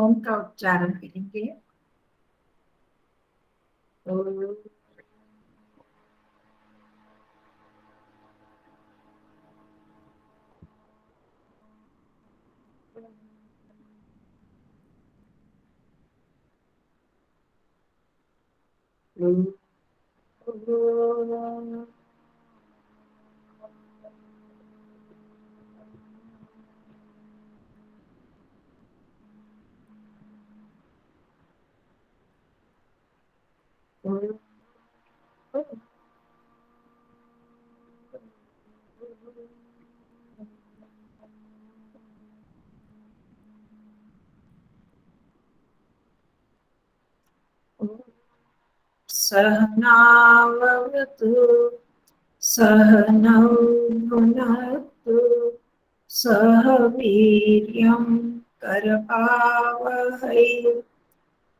ओम का उच्चारण करेंगे। ओम। सहनावतु सहनौ भुनक्तु सह वीर्यं करवावहै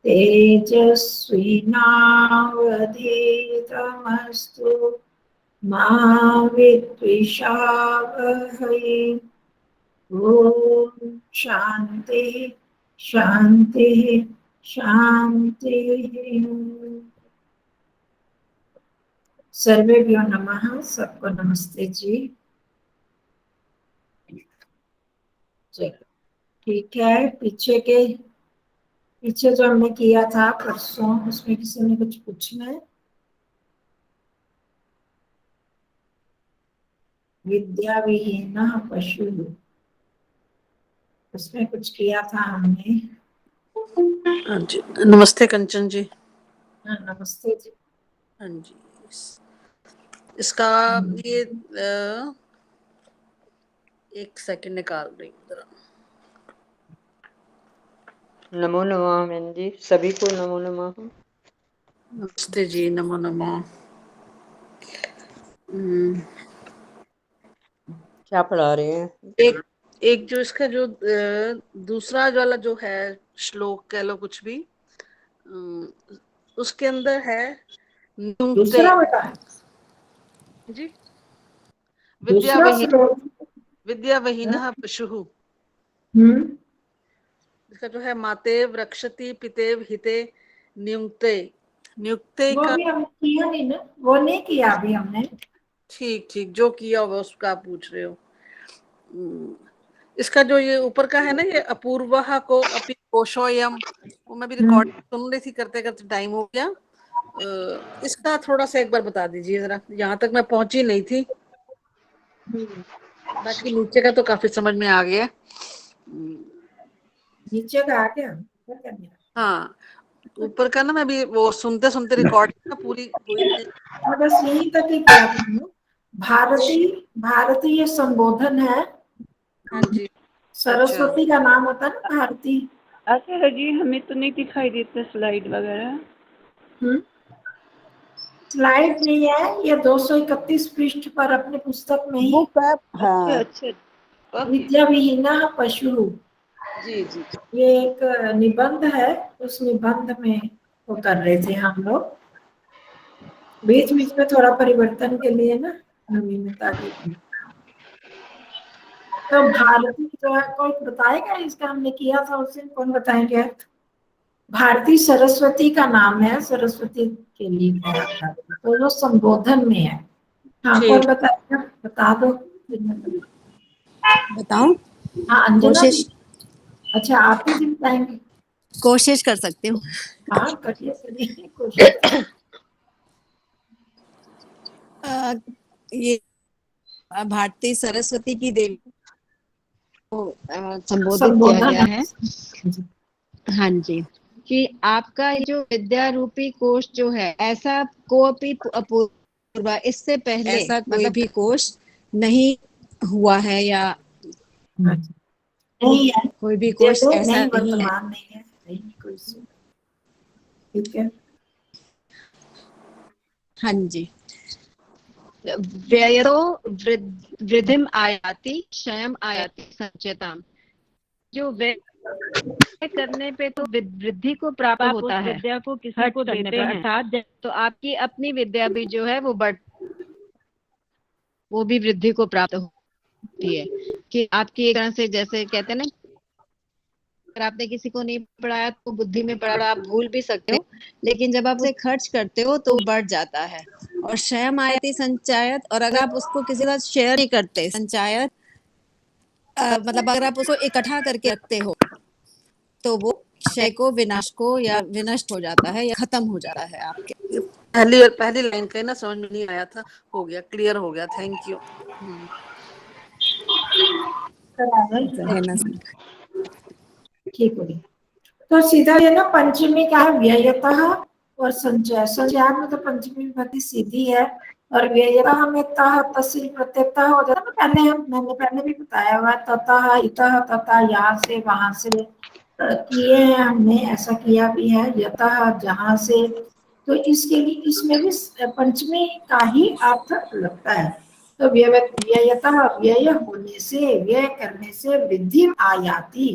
तेजस्विनावधीतमस्तु मा विद्विषावहै। ओम शांति शांति शांति। सर्वेभ्यो नमः। सबको नमस्ते जी। चलो ठीक है। पीछे जो हमने किया था परसों, उसमें किसी ने कुछ पूछना है? विद्या विहीन पशु, उसमें कुछ किया था हमने। हाँ जी, नमस्ते कंचन जी। हाँ नमस्ते जी। हाँ जी, इसका ये एक सेकंड निकाल रही हूँ जरा। नमो नमः बहन जी, सभी को नमो नमः। नमस्ते जी, नमो नमः। क्या पढ़ा रहे हैं? एक जो इसका जो दूसरा वाला जो है श्लोक कह लो कुछ भी, उसके अंदर है दूसरा बेटा जी, दूसरा श्लोक। विद्या वहीनः पशुः। इसका जो है मातेव रक्षति पितेव हिते नियुक्ते। नियुक्ते वो का भी हमने किया नहीं ना, वो नहीं किया अभी हमने। ठीक ठीक जो किया वो उसका आप पूछ रहे हो। इसका जो ये ऊपर का है ना, ये अपूर्वः को अपि कोशोयम, वो मैं भी रिकॉर्ड सुन रही थी, करते करते टाइम हो गया। इसका थोड़ा सा एक बार बता दीजिए जरा, यहाँ तक मैं पहुंची नहीं थी। बाकी नीचे का तो काफी समझ में आ गया। नीचे का आ गया। हाँ, ऊपर का ना मैं भी वो सुनते सुनते रिकॉर्ड पूरी हुई नहीं। बस यही तक ही किया था। भारतीय संबोधन है। हाँ जी, सरस्वती का नाम होता है ना भारती। अच्छा जी, हमें तो नहीं दिखाई देते स्लाइड वगैरह। स्लाइड नहीं है, ये 231 पृष्ठ पर अपने पुस्तक में ही। हाँ। अच्छा विद्या विहीना पशु, जी जी ये एक निबंध है। उस निबंध में वो कर रहे थे हम लोग। बीच बीच में थोड़ा परिवर्तन के लिए ना, नवीनता के लिए। तो भारती जो है, कोई बताएगा इसका? हमने किया था उस दिन, कौन बताएंगे? भारती सरस्वती का नाम है, सरस्वती के लिए कहा था, तो जो संबोधन में है। हाँ कौन ठीक। बताएगा? बता दो। बताऊं? हाँ अंजना कोशिश जी। अच्छा आप ही दिन बताएंगे? कोशिश कर सकती हूँ। हाँ करिए करिए कोशिश। ये भारती सरस्वती की देवी को संबोधित किया संबोधन गया है। है। हाँ जी, कि आपका जो विद्या रूपी कोश जो है, ऐसा कोई अपूर्व, इससे पहले ऐसा कोई भी कोश नहीं हुआ है, या नहीं है, कोई भी कोश ऐसा नहीं नहीं है। वर्तमान नहीं है, नहीं कोई। ठीक है। हाँ जी, व्ययो वृद्धिम आयाति क्षयम आयाति संचेताम। जो व्यय करने पे तो वृद्धि को प्राप्त होता है, विद्या को किसी को देते हैं, अर्थात तो आपकी अपनी विद्या भी जो है वो भी वृद्धि को प्राप्त होती है। कि आपकी एक तरह से, जैसे कहते हैं ना, अगर आपने किसी को नहीं पढ़ाया तो बुद्धि में पढ़ा, आप भूल भी सकते हो, लेकिन जब आप उसे खर्च करते हो तो बढ़ जाता है। और क्षय आयति संचयत, और अगर आप उसको किसी के साथ शेयर नहीं करते, संचयत मतलब अगर आप उसको इकट्ठा करके रखते हो तो वो क्षय को, विनाश को या विनष्ट हो जाता है या खत्म हो जाता है आपके। पहली लाइन का ना समझ में नहीं आया था, हो गया, क्लियर हो गया, थैंक यू। ठीक हो गया। तो सीधा ये ना पंचमी का है व्ययतः और संचय। संचय में तो पंचमी विभक्ति सीधी है, और व्ययतः में तः तहसील प्रत्ययतः हो जाता है। मैंने पहले भी बताया हुआ, ततः इतः तथा, यहाँ से वहां से किए हैं हमने, ऐसा किया भी है, यतः जहां से। तो इसके लिए इसमें भी पंचमी का ही अर्थ लगता है। तो व्ययतः व्यय होने से, व्यय करने से वृद्धि आयाति,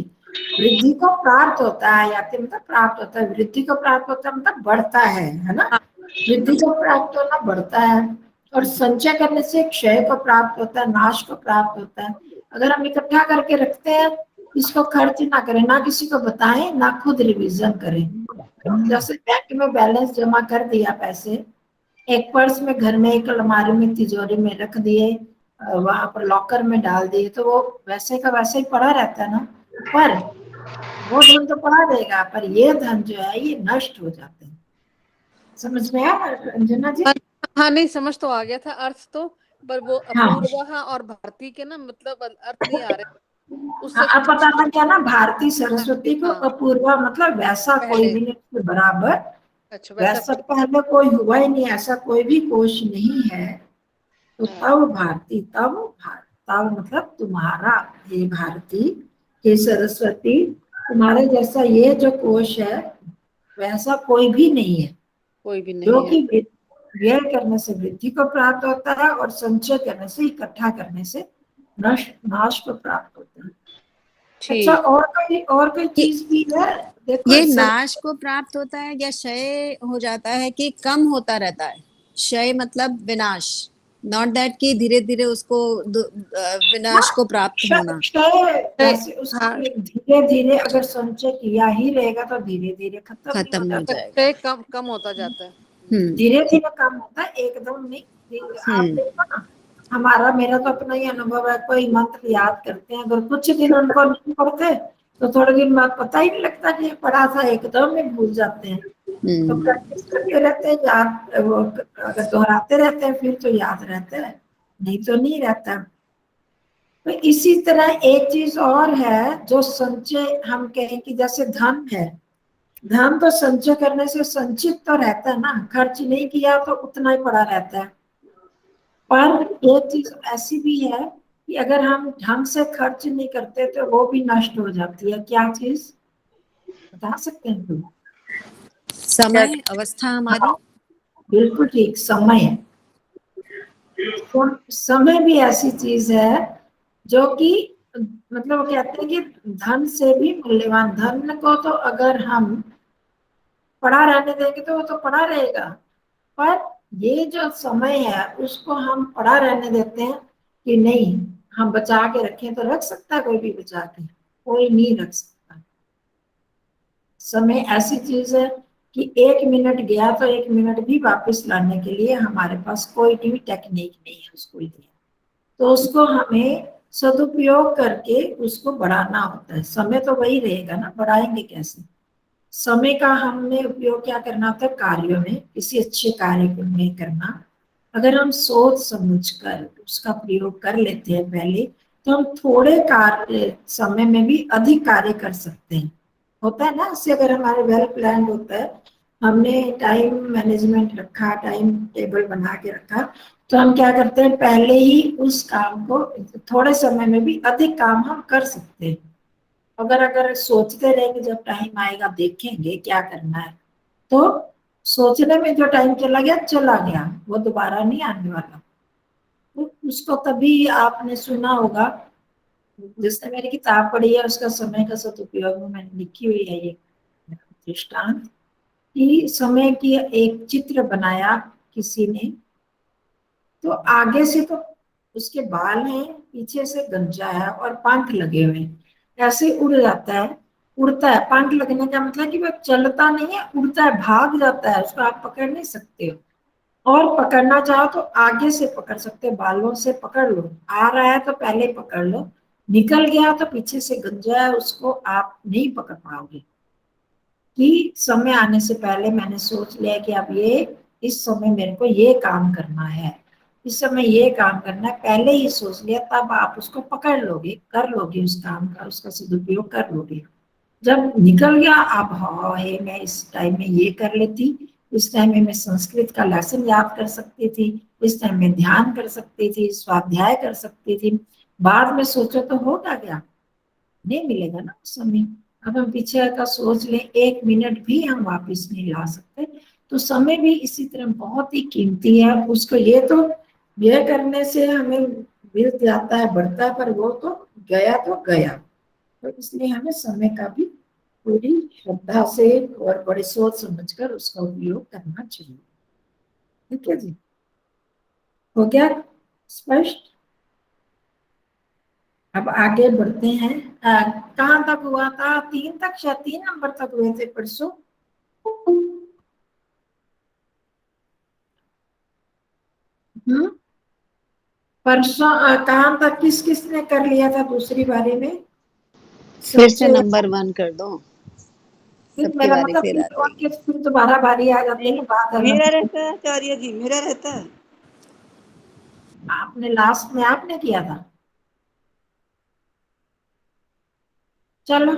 वृद्धि को प्राप्त होता है। आयाति मतलब प्राप्त होता है, वृद्धि को प्राप्त होता है मतलब बढ़ता है ना। वृद्धि को प्राप्त होना बढ़ता है। और संचय करने से क्षय को प्राप्त होता है, नाश को प्राप्त होता है। अगर हम इकट्ठा करके रखते हैं, इसको खर्च ना करें, ना किसी को बताएं, ना खुद रिवीजन करें। जैसे बैंक में बैलेंस जमा कर दिया पैसे, एक पर्स में घर में, एक अलमारी में, तिजोरी में रख दिए, वहां पर लॉकर में डाल दिए, तो वो वैसे का वैसे ही पड़ा रहता है ना। पर वो धन तो पड़ा रहेगा, पर ये धन जो है ये नष्ट हो जाते हैं। समझ में आया अंजना जी? हाँ, नहीं समझ तो आ गया था अर्थ तो, पर वो हाँ, अपूर्व और भारती के ना मतलब अर्थ नहीं आ रहे, उससे अब कुछ पता लग गया ना। भारती सरस्वती को हाँ, अपूर्वा मतलब वैसा कोई पहले, भी नहीं उसके बराबर, अच्छा वैसा पहले कोई हुआ ही नहीं, ऐसा कोई भी कोश नहीं है। तो हाँ, तब भारती, तब मतलब तुम्हारा, हे भारती, हे सरस्वती, तुम्हारे जैसा ये जो कोश है वैसा कोई भी नहीं है, कोई भी जो नहीं है। कि व्यय करने से वृद्धि को प्राप्त होता है, और संचय करने से, इकट्ठा करने से नाश को प्राप्त होता है। अच्छा, ठीक, और कोई ये चीज भी है? देखो ये सर, नाश को प्राप्त होता है या क्षय हो जाता है कि कम होता रहता है? क्षय मतलब विनाश, नॉट दैट कि धीरे धीरे उसको विनाश को प्राप्त होना। क्षय जैसे हाँ, उसकी धीरे धीरे अगर संचय किया ही रहेगा तो धीरे धीरे खत्म नहीं खत्म होता। हो जाएगा। क्षय कम कम होता जाता है। हम्म धीरे धीरे कम होता है, एकदम नहीं। आप हम्म देखो ना, हमारा मेरा तो अपना ही अनुभव है। कोई मंत्र याद करते हैं, अगर कुछ दिन उनको नहीं पढ़ते तो थोड़े दिन बाद पता ही नहीं लगता कि ये पढ़ा था, एकदम में भूल जाते हैं। तो हम्म प्रैक्टिस करते रहते हैं, याद वो अगर दोहराते रहते हैं फिर तो याद रहता है, नहीं तो नहीं रहता। तो इसी तरह एक चीज और है जो संचय, हम कहें कि जैसे धन है, धन तो संचय करने से संचित तो रहता है ना, खर्च नहीं किया तो उतना ही पड़ा रहता है। पर एक चीज ऐसी भी है कि अगर हम ढंग से खर्च नहीं करते तो वो भी नष्ट हो जाती है। क्या चीज बता सकते हैं तुम? समय अवस्था हमारी। बिल्कुल ठीक, समय। समय भी ऐसी चीज है जो कि मतलब वो कहते हैं कि धन से भी मूल्यवान। धन को तो अगर हम पड़ा रहने देंगे तो वो तो पड़ा रहेगा, पर ये जो समय है उसको हम पड़ा रहने देते हैं कि नहीं, हम बचा के रखें। तो रख सकता है कोई भी बचा के? कोई नहीं रख सकता। समय ऐसी चीज है कि 1 मिनट गया तो 1 मिनट भी वापस लाने के लिए हमारे पास कोई भी टेक्निक नहीं है उसको लिए। तो उसको हमें सदुपयोग करके उसको बढ़ाना होता है। समय तो वही रहेगा ना, बढ़ाएंगे कैसे? समय का हमने उपयोग क्या करना होता है? कार्यों में, किसी अच्छे कार्य को में करना। अगर हम सोच समझ कर उसका प्रयोग कर लेते हैं पहले, तो हम थोड़े कार्य समय में भी अधिक कार्य कर सकते हैं। होता है ना, इससे अगर हमारे वेल प्लान होता है, हमने टाइम मैनेजमेंट रखा, टाइम टेबल बना के रखा, तो हम क्या करते हैं, पहले ही उस काम को थोड़े समय में भी अधिक काम हम कर सकते हैं। अगर सोचते रहेंगे जब टाइम आएगा देखेंगे क्या करना है, तो सोचने में जो टाइम चला गया वो दोबारा नहीं आने वाला। तो उसको तभी आपने सुना होगा, जिसने मेरी किताब पढ़ी है उसका समय का सदुपयोग में मैंने लिखी हुई है ये दृष्टांत, कि समय की एक चित्र बनाया किसी ने, तो आगे से तो उसके बाल हैं, पीछे से गंजा है और पंख लगे हुए हैं, ऐसे उड़ जाता है। उड़ता है। पंख लगने का मतलब कि वो चलता नहीं है, उड़ता है, भाग जाता है, उसको आप पकड़ नहीं सकते हो। और पकड़ना चाहो तो आगे से पकड़ सकते हो, बालों से पकड़ लो, आ रहा है तो पहले पकड़ लो, निकल गया तो पीछे से गंजा है, उसको आप नहीं पकड़ पाओगे। कि समय आने से पहले मैंने सोच लिया कि अब ये इस समय मेरे को ये काम करना है, इस समय ये काम करना है, पहले ही सोच लिया, तब आप उसको पकड़ लोगे, कर लोगे उस काम का, उसका सदुपयोग कर लोगे। जब निकल गया आप, हाँ है मैं इस टाइम में ये कर लेती, इस टाइम में मैं संस्कृत का लेसन याद कर सकती थी, इस टाइम में ध्यान कर सकती थी, स्वाध्याय कर सकती थी, बाद में सोचो तो होगा क्या, नहीं मिलेगा ना उस समय। अब हम पीछे का सोच लें, 1 मिनट भी हम वापस नहीं ला सकते। तो समय भी इसी तरह बहुत ही कीमती है, उसको ये तो व्यय करने से हमें मिल जाता है, बढ़ता है, पर वो तो गया तो गया। तो इसलिए हमें समय का भी पूरी श्रद्धा से और बड़ी सोच समझकर उसका उपयोग करना चाहिए। ठीक है जी, हो गया स्पष्ट? अब आगे बढ़ते हैं। कहाँ तक हुआ था? 3 तक, शायद 3 नंबर तक हुए थे परसों। परसों कहाँ तक, किस किसने कर लिया था दूसरी बारी में? फिर से नंबर 1 कर दो, सबकी मेरा बारी मतलब फिर आ जाएगी। फिर दोबारा बारी आ जाती है ना, बात मेरा रहता है आचार्य जी, मेरा रहता है। आपने लास्ट में आपने किया था। चलो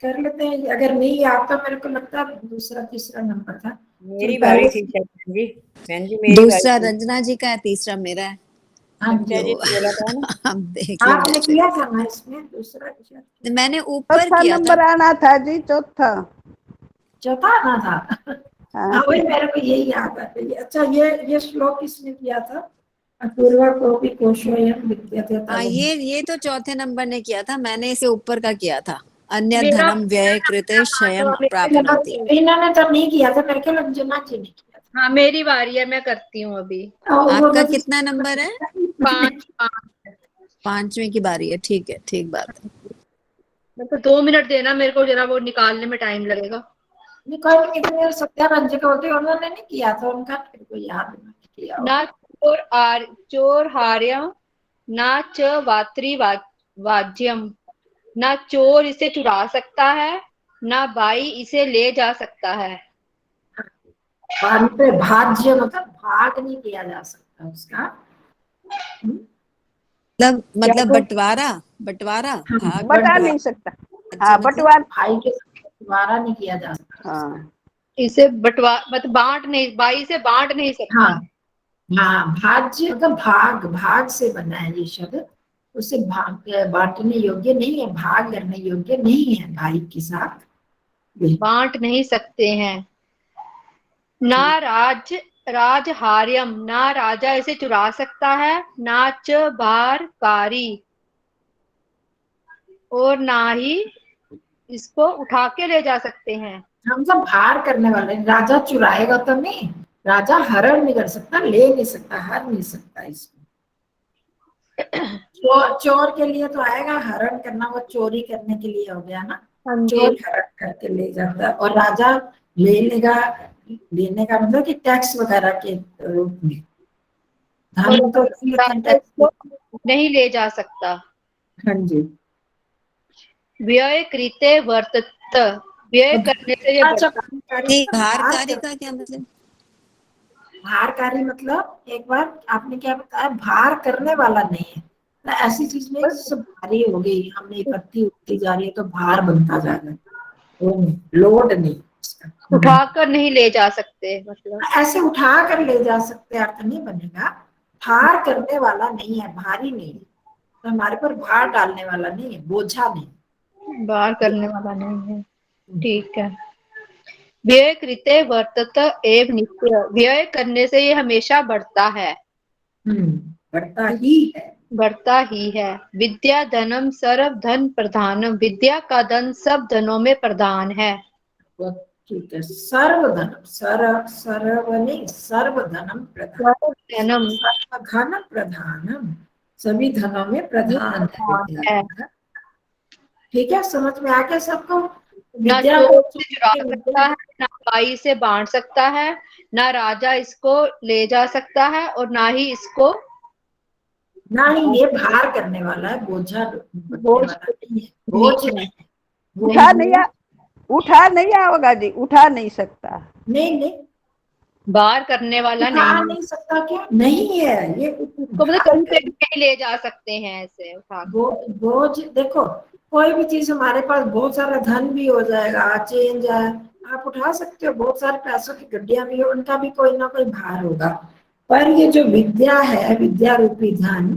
कर लेते हैं, अगर नहीं आता, मेरे को लगता है दूसरा तीसरा नंबर था। मेरी तो बारी पहले थी शायद बहन जी मेरी दूसरा बारी थी। रंजना जी का है, तीसरा मेरा है। हाँ कविता जी जो ने बोला था ना। हम देख लेंगे आपने ऐसे। किया था ना इसमें दूसरा, मैंने ऊपर चौथा किया था। नंबर आना था जी, चौथा। चौथा आना था। हाँ। हाँ वही मेरे को यही याद आ गई। अच्छा ये श्लोक किसने किया था? अपूर्वा को भी कोशोयम विद्यते हाँ, तव। ये तो चौथे नंबर ने किया था, मैंने इसे ऊपर का किया था। अन्य मेरा धनम व्यय कृते क्षयम प्राप्नोति। इन्होंने तो नहीं किया था, मेरे ख्याल अंजना जी ने किया था। हाँ मेरी बारी है, मैं करती हूँ अभी। और वो आपका मुझे- कितना नंबर है? 5 5वें की बारी है, ठीक है, ठीक बात है। मेरे को 2 मिनट देना, मेरे को जरा वो निकालने में टाइम लगेगा। निकाल के तो मेरे सत्या रंजे का होते, उन्होंने नहीं किया था, उनका मेरे को याद नहीं किया हो। ना चोर हार्य, ना च वात्री वाज्यम, ना चोर इसे चुरा सकता है, ना भाई इसे ले जा सकता है। वहां पे भाज्य मतलब भाग नहीं किया जा सकता उसका। मतलब तो बंटवारा, बंटवारा भाग बटा बंटवारा। नहीं सकता। राज्य हाँ, मतलब बंटवार। भाई के साथ बंटवारा नहीं किया जा सकता। हाँ, इसे मतलब बांट नहीं, भाई से बांट नहीं हाँ सकता। हाँ, भाज्य मतलब भाग, भाग से बना है ये शब्द। उसे भाग बांटने योग्य नहीं है, भाग करने योग्य नहीं है भाई के साथ। बांट नहीं सकते हैं। ना राजहार्यम, ना राजा इसे चुरा सकता है, ना च भारकारी, और ना ही इसको उठा के ले जा सकते हैं। हम सब भार करने वाले, राजा चुराएगा तो नहीं, राजा हरण नहीं कर सकता, ले नहीं सकता, हर नहीं सकता इसको। चोर के लिए तो आएगा, हरण करना वो चोरी करने के लिए हो गया ना। हाँ जी। चोर हरण करके ले जाता है, और राजा ले लेगा, लेने का मतलब कि टैक्स वगैरह के रूप में। धन तो राजा इसको नहीं ले जा सकता। हाँ जी। व्यय कृते वर्तत, व्यय करने से ये अच्छा, बढ़ता। भारकारी का क्या मतलब? भारकारी मतलब एक बार आपने क्या बताया, भार करने वाला नहीं है। तो ऐसी चीज नहीं जिससे भारी हो गई, हमने इकट्ठी उठती जा रही है तो भार बनता जा रहा है, वो नहीं, लोड नहीं उसका। उठा कर नहीं ले जा सकते मतलब। ऐसे उठा कर ले जा सकते अर्थ नहीं बनेगा। भार करने वाला नहीं है, भारी नहीं है, तो हमारे पर भार डालने वाला नहीं है, बोझा नहीं। बाहर करने वाला नहीं है, ठीक है। व्यय कृते वर्तत एव नित्य, व्यय करने से ये हमेशा बढ़ता है, बढ़ता ही है। बढ़ता ही है। विद्या धनम सर्व धन प्रधानम, विद्या का धन सब धनों में प्रधान है। ठीक है, सर्वधनम, सर्व नहीं, सर्वधनम प्रधान, सर्व धनम सर्वधन प्रधानम, सभी धनों में प्रधान है विद्या। है। ठीक है, समझ में आ गया सबको? ना विद्या चोर को से चुरा सकता है, ना बाई से बांट सकता है, ना राजा इसको ले जा सकता है, और ना ही इसको ना ही ये भार करने वाला है, बोझा बनने बोझ वाला नहीं है, बोझ नहीं है। उठा नहीं उठा नहीं होगा जी, उठा नहीं सकता। नहीं नहीं, बार करने वाला उठा नहीं है। नहीं सकता, क्या नहीं है ये इसको मतलब कहीं पे भी नहीं ले जा सकते हैं ऐसे उठा के। बोझ। देखो, कोई भी चीज हमारे पास, बहुत सारा धन भी हो जाएगा, चेंज है, आप उठा सकते हो, बहुत सारे पैसों की गड्डियां भी हो, उनका भी कोई ना कोई भार होगा। पर ये जो विद्या है, विद्या रूपी धन,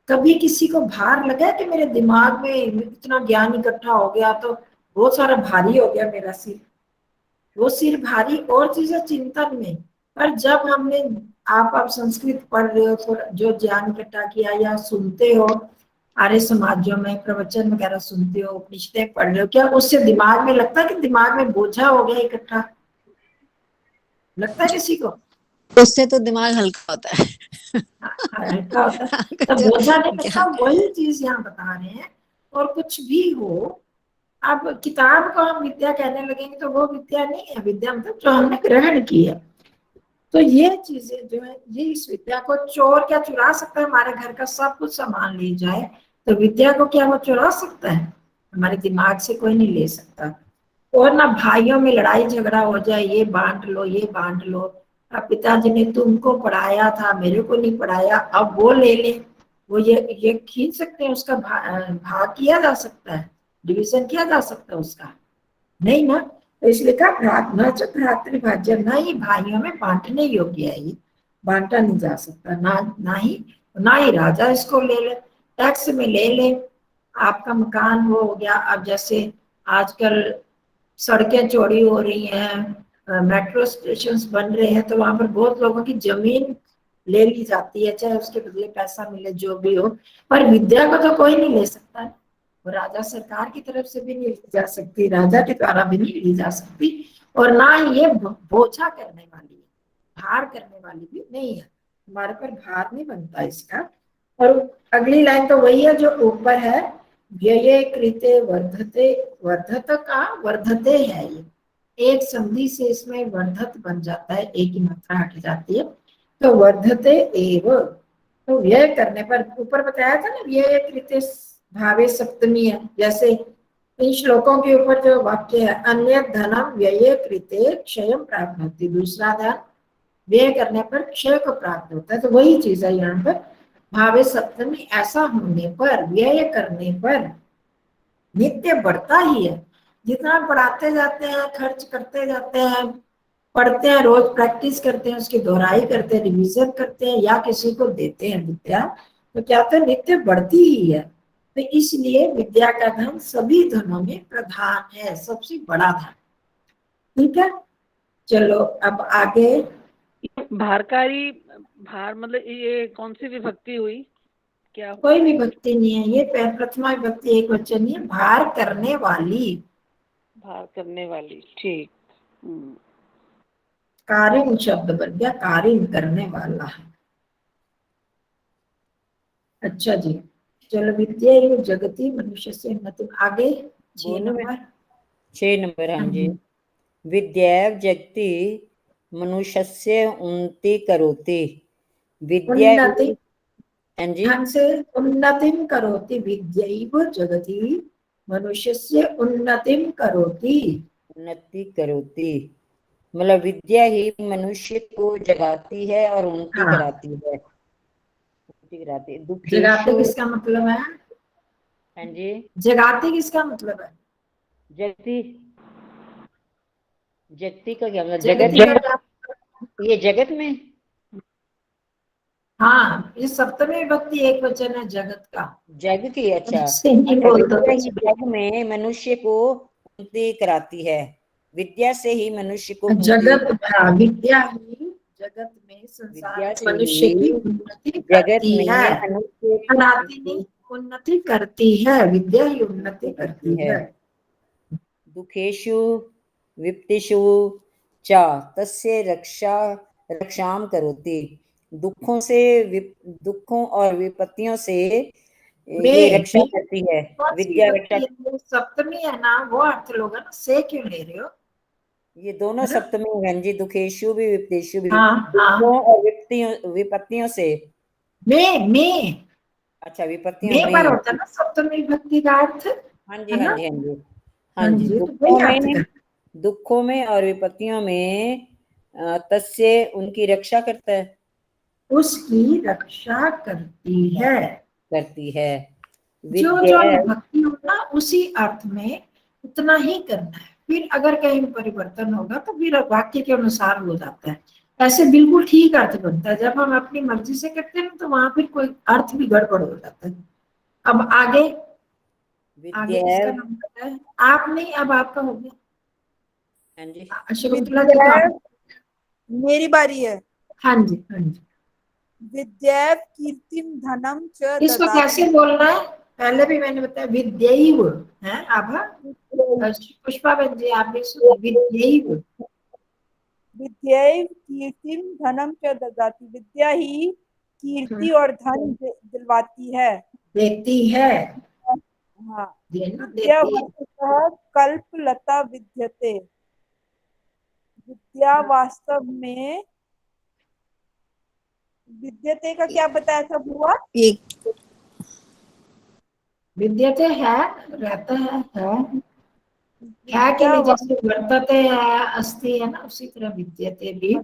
कभी किसी को भार लगा कि मेरे दिमाग में इतना ज्ञान इकट्ठा हो गया तो बहुत सारा भारी हो गया मेरा सिर? वो सिर भारी और चीजें चिंतन में। पर जब हमने, आप संस्कृत पढ़ रहे हो, थोड़ा जो ज्ञान इकट्ठा किया, या सुनते हो आर्य समाजों में प्रवचन वगैरह सुनते हो, उपनिषदें पढ़ रहे हो, क्या उससे दिमाग में लगता है कि दिमाग में बोझा हो गया इकट्ठा? लगता है किसी को? उससे तो दिमाग हल्का होता है। हल्का होता है, तब जो बोझा नहीं लगता। ज्ञान वही चीज यहाँ बता रहे हैं। और कुछ भी हो, अब किताब को हम विद्या कहने लगेंगे तो वो विद्या नहीं है। विद्या मतलब जो हमने ग्रहण की है। तो ये चीजें जो है, ये इस विद्या को चोर क्या चुरा सकता है? हमारे घर का सब कुछ सामान ले जाए तो विद्या को क्या वो चुरा सकता है? हमारे दिमाग से कोई नहीं ले सकता। और ना भाइयों में लड़ाई झगड़ा हो जाए, ये बांट लो, ये बांट लो, अब पिताजी ने तुमको पढ़ाया था, मेरे को नहीं पढ़ाया, अब वो ले ले। वो ये खींच सकते हैं, उसका भाग किया जा सकता है, डिवीजन किया जा सकता है उसका? नहीं ना। तो इसलिए कहा भ्रातृभाज्य, ना ही भाइयों में बांटने योग्य है ये, बांटा नहीं जा सकता। ना ही राजा इसको ले ले, टैक्स में ले ले। आपका मकान वो हो गया, अब जैसे आजकल सड़कें चौड़ी हो रही हैं, मेट्रो स्टेशन बन रहे हैं, तो वहां पर बहुत लोगों की जमीन ले ली जाती है, चाहे उसके बदले पैसा मिले, जो भी हो। पर विद्या को तो कोई नहीं ले सकता है। वो राजा सरकार की तरफ से भी नहीं ली जा सकती, राजा के द्वारा भी नहीं ली जा सकती, और ना ही ये बोझा करने वाली है, भार करने वाली भी नहीं है। हमारे पर भार नहीं बनता इसका। और अगली लाइन तो वही है जो ऊपर है, व्यये कृते वर्धते, वर्धत का वर्धते है ये, एक संधि से इसमें वर्धत बन जाता है, एक ही मात्रा हट जाती है, तो वर्धते एव। तो व्यय करने पर, ऊपर बताया था ना, व्यय कृते भावे सप्तमी है। जैसे इन श्लोकों के ऊपर जो वाक्य है, अन्य धनम व्यय कृते क्षय प्राप्त होती, दूसरा धन व्यय करने पर क्षय को प्राप्त होता है। तो वही चीज है यहाँ पर, भावे सप्तमी, ऐसा होने पर, व्यय करने पर नित्य बढ़ता ही है। जितना बढ़ाते जाते हैं, खर्च करते जाते हैं, पढ़ते हैं, रोज प्रैक्टिस करते हैं, उसकी दोहराई करते हैं, रिवीजन करते हैं, या किसी को देते हैं विद्या, तो क्या तो नित्य बढ़ती ही है। तो इसलिए विद्या का धन सभी धनों में प्रधान है, सबसे बड़ा धन। ठीक है, चलो अब आगे। भारकारी, भार मतलब ये कौन सी विभक्ति हुई क्या? कोई विभक्ति नहीं है, ये प्रथमा विभक्ति एक वचन नहीं है, भार करने वाली, भार करने वाली, ठीक। कारिण शब्द बन गया, कारिण करने वाला है। अच्छा जी, चलो, विद्या एवं जगति मनुष्य से उन्नति। आगे 6 नंबर। 6 नंबर, हाँ जी। विद्या जगति मनुष्यस्य उन्नति करोति। विद्या उन्नति, हाँ जी, ढंग से, उन्नतिम करोति, विद्यैव जगति मनुष्यस्य उन्नतिम करोति। उन्नति करोति मतलब विद्या ही मनुष्य को जगाती है और उन्नति हाँ। कराती है। उन्नति कराती है। जगाते किसका मतलब है? हाँ जी, जगाते किसका मतलब है? जगती, जगती का क्या मतलब? जगती जगत का में, ये जगत में। हाँ, ये सप्तमी विभक्ति एक वचन है जगत का। जग की, अच्छा। से नहीं बोल दो विद्या ही जग में मनुष्य को उन्नति कराती है। विद्या से ही मनुष्य को जगत, विद्या ही जगत में, संसार विद्या में से मनुष्य की उन्नति जगत करती में है, मनुष्य कराती नहीं, उन्नति करती है। विद्या ही उन्नति करती है। दुखेषु विपत्तिषु च तस्य रक्षाम करोति। दुखों और विपत्तियों से ये रक्षा में करती है, कौन सी विद्या विभक्ति रक्षा। है? वो सप्तमी है ना, वो अर्थ लोगे ना, से क्यों ले रहे हो? ये दोनों है ना? सप्तमी बहन जी, दुखेशु भी विपदेशु भी, हाँ हाँ, दुखों और विपत्तियों से। में अच्छा, विपत्तियों में पर में। होता है ना सप्तमी विभक्ति का अर्थ, हाँ जी है हाँ ना? जी हाँ जी हाँ हाँ जी, जी, तो वही अर्थ करता है। दुखों में और विपत्तियों में तस्य उनकी रक्षा करता है, उसकी रक्षा करती है। करती है। जो जो विद्या विभक्ति हो ना उसी अर्थ में उतना ही करना है, फिर अगर कहीं परिवर्तन होगा तो फिर वाक्य के अनुसार हो जाता है। ऐसे बिल्कुल ठीक अर्थ बनता है। जब हम अपनी मर्जी से करते हैं तो वहां फिर कोई अर्थ भी गड़बड़ हो जाता है। अब आगे आगे विद्या। किसका नंबर है? आप नहीं, अब आपका हो गया। हाँ जी, शकुंतला जी तो आप। मेरी बारी है। हाँ जी हाँ जी। विद्या कीर्तिम धनम च इसको कैसे ददाति। बोलना है? पहले भी मैंने बताया, विद्यैव है। आभा पुष्पा बहन जी आप भी सुनिए, विद्यैव। विद्या कीर्तिम धनम च ददाति। विद्या ही कीर्ति और धन दिलवाती है। देती है। हाँ। देना विद्या देती है। वस्तुतः कल्पलता विद्यते। विद्या वास्तव में विद्यते का क्या बताया था बुआ? एक विद्यते है, रहता है के विद्या लिए जैसे वर्तते है, अस्ति है ना, उसी तरह विद्यते भी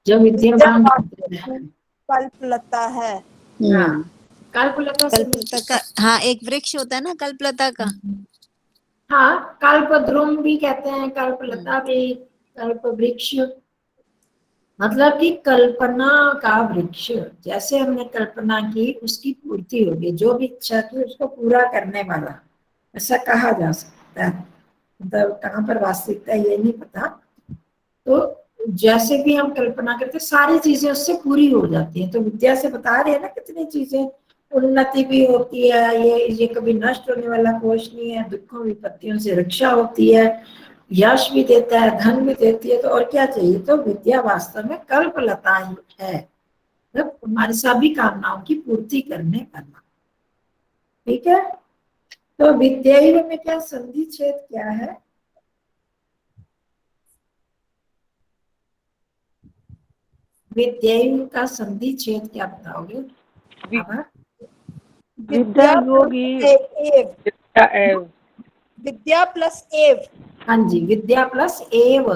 जो विद्यमान होते हैं। कल्पलता है। हाँ, कल्पलता से कल्पलता का, हाँ एक वृक्ष होता है ना कल्पलता का। हाँ, कल्पद्रुम भी कहते हैं, कल्पलता भी, कल्प वृक्ष, मतलब कि कल्पना का वृक्ष। जैसे हमने कल्पना की उसकी पूर्ति होगी, जो भी इच्छा की उसको पूरा करने वाला, ऐसा कहा जा सकता है। मतलब कहाँ पर वास्तविकता ये नहीं पता। तो जैसे भी हम कल्पना करते सारी चीजें उससे पूरी हो जाती हैं। तो विद्या से बता रहे हैं ना कितनी चीजें, उन्नति भी होती है, ये कभी नष्ट होने वाला कोष नहीं है, दुखों विपत्तियों से रक्षा होती है, यश भी देता है, धन भी देती है, तो और क्या चाहिए। तो विद्या वास्तव में कल्पलता ही है, मतलब हमारी सभी कामनाओं की पूर्ति करने वाला। ठीक है, तो विद्या में क्या संधि छेद क्या है? विद्या का संधि छेद क्या बताओगे? विद्या योगी एव। विद्या प्लस एव। हाँ जी, विद्या प्लस एव,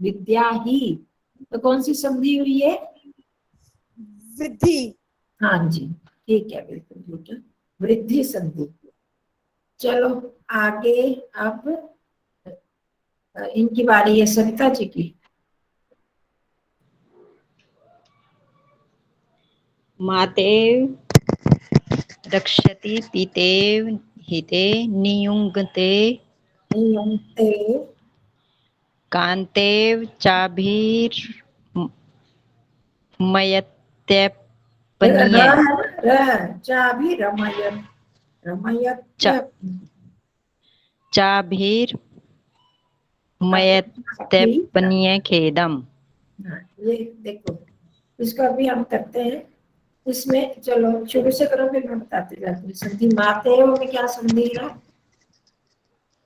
विद्या ही, तो कौन सी संधि हुई है? वृद्धि। हाँ जी, ठीक है, बिल्कुल ठीक है, वृद्धि संधि। चलो आगे, अब इनकी बारी है, सविता जी की। मातेव रक्षति पितेव हिते नियुङ्क्ते नियुङ्क्ते कान्तेव चाभिर्मयत्यपनीयखेदम्। ये देखो, इसको अभी हम करते हैं। इसमें चलो शुरू से करो, फिर मैं बताती जाती हूँ। संधि मातेव में क्या संधि है?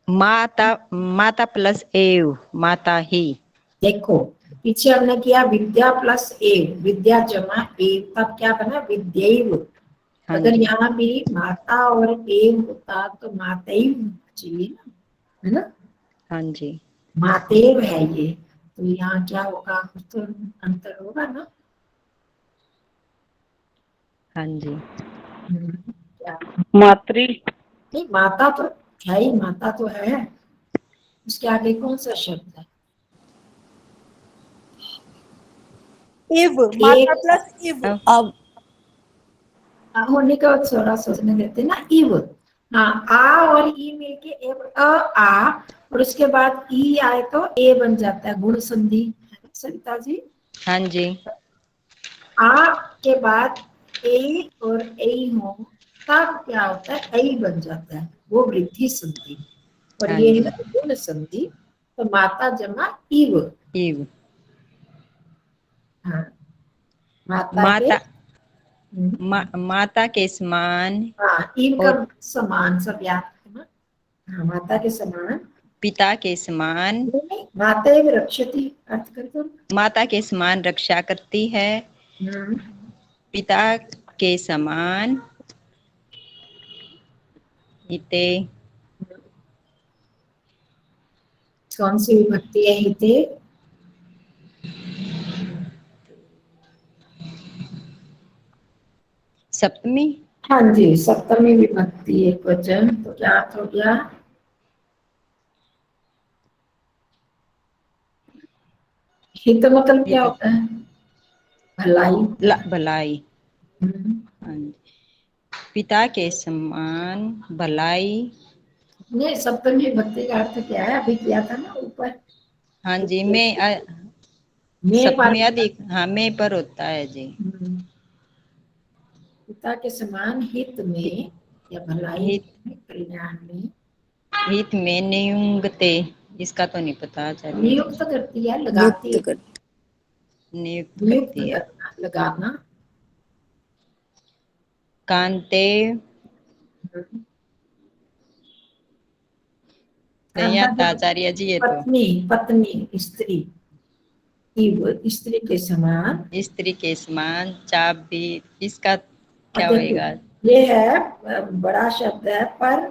माता, माता प्लस एव, माता ही। देखो पीछे हमने किया विद्या प्लस एव, विद्या जमा एव, तब क्या बना? विद्यैव। हाँ अगर जी। यहाँ भी माता और एव होता तो मातैव चाहिए ना, है ना? हाँ जी। मातेव है ये, तो यहाँ क्या होगा? कुछ तो अंतर होगा ना। हाँ जी। क्या? मातृ। नहीं, माता तो है ही, माता तो है। उसके आगे कौन सा शब्द है? इव, माता प्लस इव। अब होने का थोड़ा सोचने देते ना। इव, हाँ, आ और ई मिलके एव, आ, और उसके बाद ई आए तो ए बन जाता है, गुण संधि। सरिता जी, हाँ जी। आ के बाद ए और ए हो तब क्या होता है? ऐ बन जाता है, वो वृद्धि संधि। और हाँ ये जी। है गुण संधि, तो माता जमा इव। इव। हाँ, माता के माता, माता के समान, हाँ, इनका और समान सब याद रखना। हाँ, माता के समान, पिता के समान, नहीं, माता एव रक्षति अर्थ कर दो। माता के समान रक्षा करती है, पिता के समान हिते, कौन सी विभक्ति है हिते? सप्तमी। हाँ जी, सप्तमी विभक्ति एक वचन, तो क्या अर्थ हो गया? हित मतलब क्या होता है? भलाई। भलाई। हाँ जी। पिता के समान भलाई। नहीं, सप्तमी विभक्ति का अर्थ क्या है? अभी किया था ना ऊपर। हाँ जी, मैं सप्तमी अधिक, हाँ मैं पर होता है जी। पिता के समान हित में या भलाई में, कल्याण में। हित में नियुंगते, इसका तो नहीं पता चलिए। नियुक्त करती है, लगाती है। नियुक्त नियुक्त करती है। करना, लगाना। कांते, नहीं आता आचार्य जी ये तो। पत्नी, पत्नी, स्त्री, स्त्री के समान। स्त्री के समान, चाप भी, इसका क्या होएगा? ये है बड़ा शब्द है, पर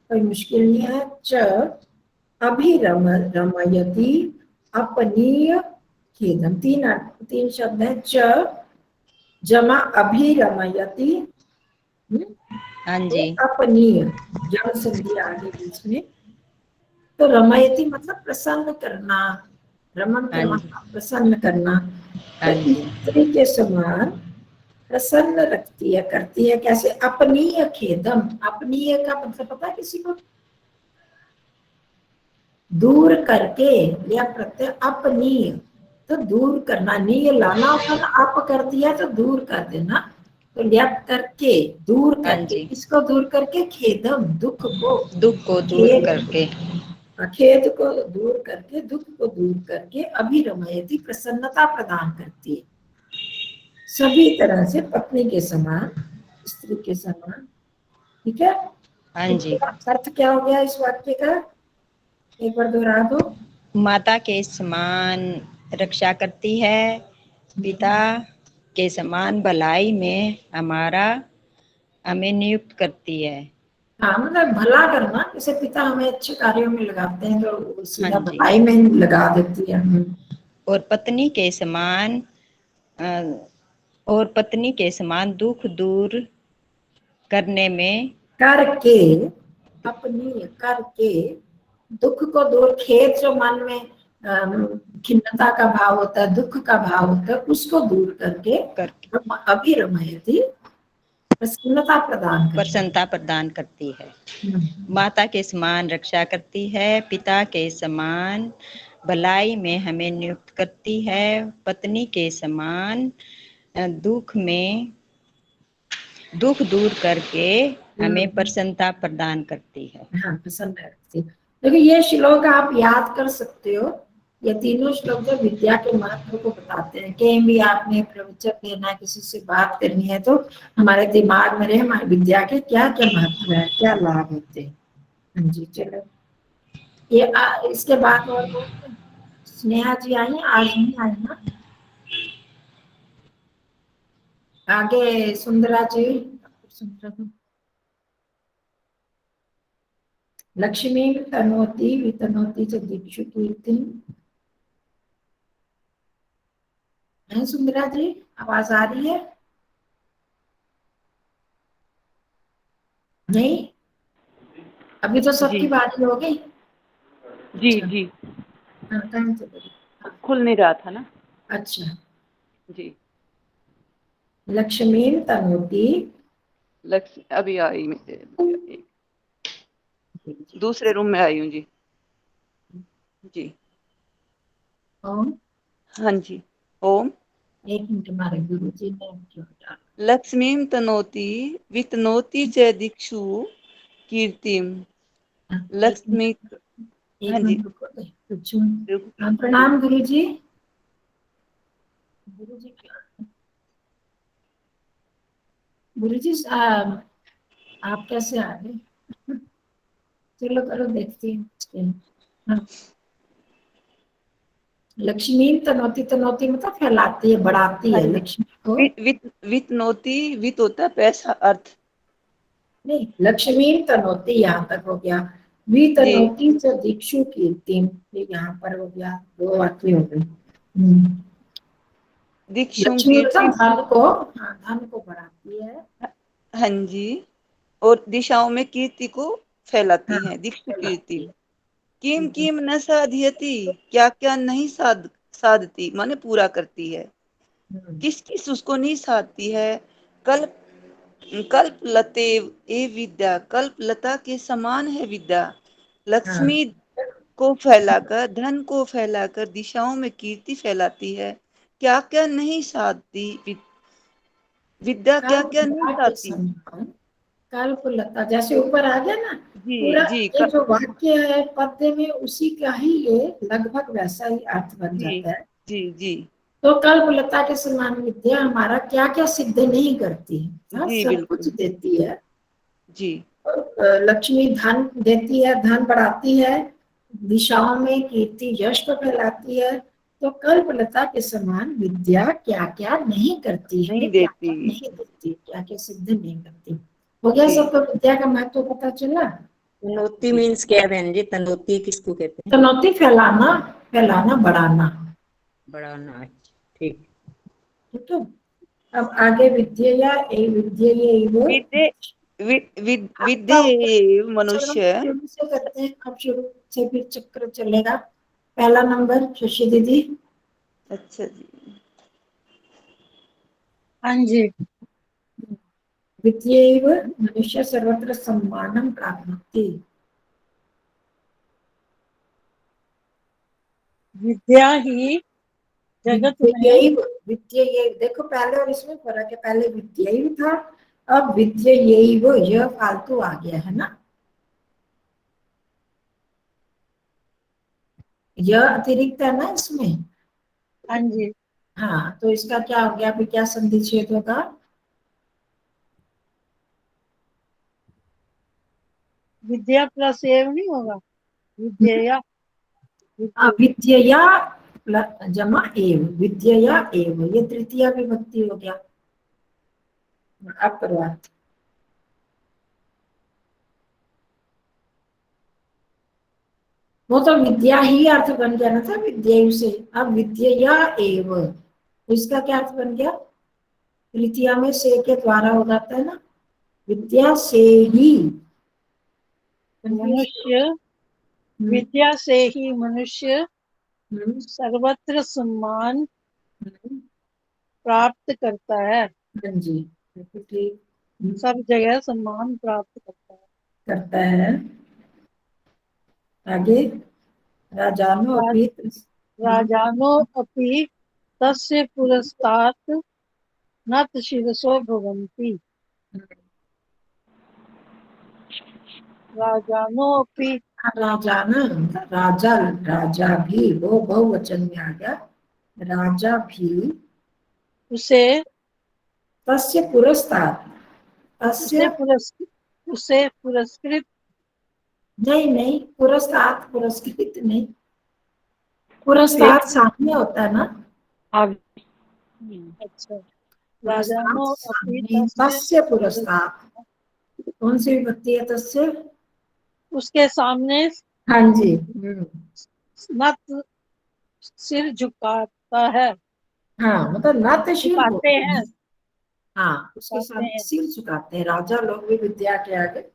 कोई मुश्किल नहीं है। च अभिरम रमयति अपनीय खेदम, तीन शब्द है। च जमा अभिरमयति, हाँ जी। अपनीय, जल संधि आगे बीच में। तो रमयति मतलब प्रसन्न करना, रमन करना, प्रसन्न करना। तो स्त्री के समान प्रसन्न रखती है, करती है। कैसे? अपनीय खेदम, अपनीय का मतलब पता है किसी को? दूर करके, या प्रत्यय अपनीय, तो दूर करना। नीय लाना होता ना, अप कर दिया तो दूर कर देना, तो ल्यप करके, दूर करके। किसको दूर करके? खेदम, दुख को, दुख को दूर करके, खेद को दूर करके, दुख को दूर करके। अभिरमयति प्रसन्नता प्रदान करती है, सभी तरह से पत्नी के समान, स्त्री के समान। ठीक है? हाँ जी। अर्थ क्या हो गया इस वाक्य का? एक बार दोहरा दो। माता के समान रक्षा करती है, पिता के समान भलाई में हमें नियुक्त करती है। हाँ, मतलब भला करना। जैसे पिता हमें अच्छे कार्यों में लगाते हैं तो सीधा हाँ भलाई में लगा देती है। और पत्नी के समान दुख दूर करने में, करके, अपनी करके, दुख को दूर, खेद जो मन में खिन्नता का भाव होता है, दुख का भाव होता है, उसको दूर करके अभिरमयति प्रसन्नता प्रदान करती है। माता के समान रक्षा करती है, पिता के समान भलाई में हमें नियुक्त करती है, पत्नी के समान दुख दूर करके हमें प्रसन्नता प्रदान करती है। हाँ, प्रसन्न करती है। देखिए, ये श्लोक आप याद कर सकते हो। ये तीनों श्लोक जो विद्या के महत्व को बताते हैं। कहीं भी आपने प्रवचन देना है, किसी से बात करनी है, तो हमारे दिमाग में रहे हमारी विद्या के क्या क्या महत्व है, क्या लाभ होते हैं। हाँ जी, चलो। ये इसके बाद और स्नेहा जी आई, आज नहीं आई ना? आगे सुंदरा जी, लक्ष्मी तनोति वितनोति च दीक्षु कीर्तिम। है सुंदरा जी, आवाज आ रही है? नहीं, अभी तो सबकी बारी हो गई। जी जी। हाँ, कहाँ से बोली? खुल नहीं रहा था ना। अच्छा जी। लक्ष्मी तनोति, अभी आई, दूसरे रूम में आई हूँ जी। जी ओम। हाँ जी, ओम। एक मिनट, हमारे गुरु जी ने क्यों डाला? लक्ष्मीं तनोति वितनोति च दीक्षु कीर्तिम। लक्ष्मी। हाँ जी, प्रणाम गुरु जी। गुरु जी क्या? गुरुजी आप कैसे आ गए? चलो करो, देखती हूँ। हाँ। लक्ष्मी तनोती, तनोती मतलब फैलाती है, बढ़ाती है लक्ष्मी को। वित नोती, वित होता है पैसा, अर्थ। नहीं, लक्ष्मी तनोती यहाँ तक हो गया। वी जी। तनोती से दीक्षु कीर्ति, ये यहाँ पर हो गया, 2 वाक्य हो गए। दीक्षुम लक्ष्मी कीर्ति। मतलब धन को, हाँ, धन को बढ़ाती है। हाँ जी। और दिशाओं में कीर्ति को फैलाती हाँ, है, दीक्षु कीर्ति। फैलाती है। किम किम न साध्यति, क्या क्या नहीं साधती, माने पूरा करती है। हम्म, किस किस उसको नहीं साधती है। कल्प कल्प लते ए विद्या, कल्प लता के समान है विद्या। हाँ, लक्ष्मी को फैलाकर, धन को फैलाकर दिशाओं में कीर्ति फैलाती है। क्या क्या नहीं साधती विद्या, क्या क्या नहीं कल्पलता के साधती। समान, कल्पलता जैसे ऊपर आ गया ना, जी पूरा जी ये जो वाक्य है पद्य में, उसी का ही ये लगभग वैसा ही अर्थ बन जी जाता है। जी जी तो कल्पलता के समान विद्या हमारा क्या क्या सिद्ध नहीं करती है, हाँ, जी सब कुछ बिल्कुल देती है। जी लक्ष्मी धन देती है, धन बढ़ाती है, दिशाओं में कीर्ति यश को फैलाती है। तो कल्पलता के समान विद्या क्या क्या नहीं करती है, नहीं क्या देती। क्या नहीं देती, क्या क्या सिद्ध नहीं करती। हो गया जी। सबको विद्या का महत्व पता चला। तनोती मीन्स क्या है बहन जी? तनोती किसको कहते हैं? तनोती फैलाना, फैलाना, बढ़ाना। बढ़ाना। ठीक। ठीक है। अब आगे विद्या ए विद्या विद्ये मनुष्य। शुरू से करते हैं, अब शुरू से फिर चक्र चलेगा। पहला नंबर शशि दीदी। अच्छा जी। हाँ जी। विद्यैव मनुष्य सर्वत्र सम्मानं प्राप्नोति। विद्या ही जगत में विद्यैव, विद्यैव देखो पहले और इसमें फर्क है, पहले विद्यैव था, अब विद्यैव, यह फालतू आ गया है ना, यह अतिरिक्त है ना इसमें। हाँ जी। हाँ, तो इसका क्या हो गया, अभी क्या संधि छेद होगा? विद्या प्लस एव नहीं होगा? विद्या। विद्यया जमा एव, विद्यया एव, ये तृतीया विभक्ति हो गया। अब करो आप। वो तो विद्या ही अर्थ बन गया ना था विद्या से। अब विद्यया एव, इसका क्या अर्थ बन गया? तृतीया में से के द्वारा हो जाता है ना, विद्या से ही मनुष्य, विद्या से ही मनुष्य सर्वत्र सम्मान प्राप्त करता है। हाँ जी, ठीक, सब जगह सम्मान प्राप्त करता है। करता है। आगे राजानो अपि राजानो अपि तस्य पुरस्तात् नत शिरसो भवन्ति। राजानो अपि, राजाना, राजा, राजा भी, वो बहुवचन में आ गया, राजा भी उसे, तस्य पुरस्तात्, तस्य उसे पुरस्कृत, नहीं नहीं, पुरस्तात् पुरस्कृत नहीं, पुरस्तात् सामने होता है ना। अच्छा, राजानो अपि तस्य पुरस्तात्, कौन सी विभक्ति है तस्य? उसके सामने हाँ जी, नत सिर झुकाता है। हाँ, मतलब नतशील झुकाते होते हैं। हैं। हाँ, उसके झुकाते सामने हैं। सिर झुकाते हैं। राजा लोग भी विद्या के आगे,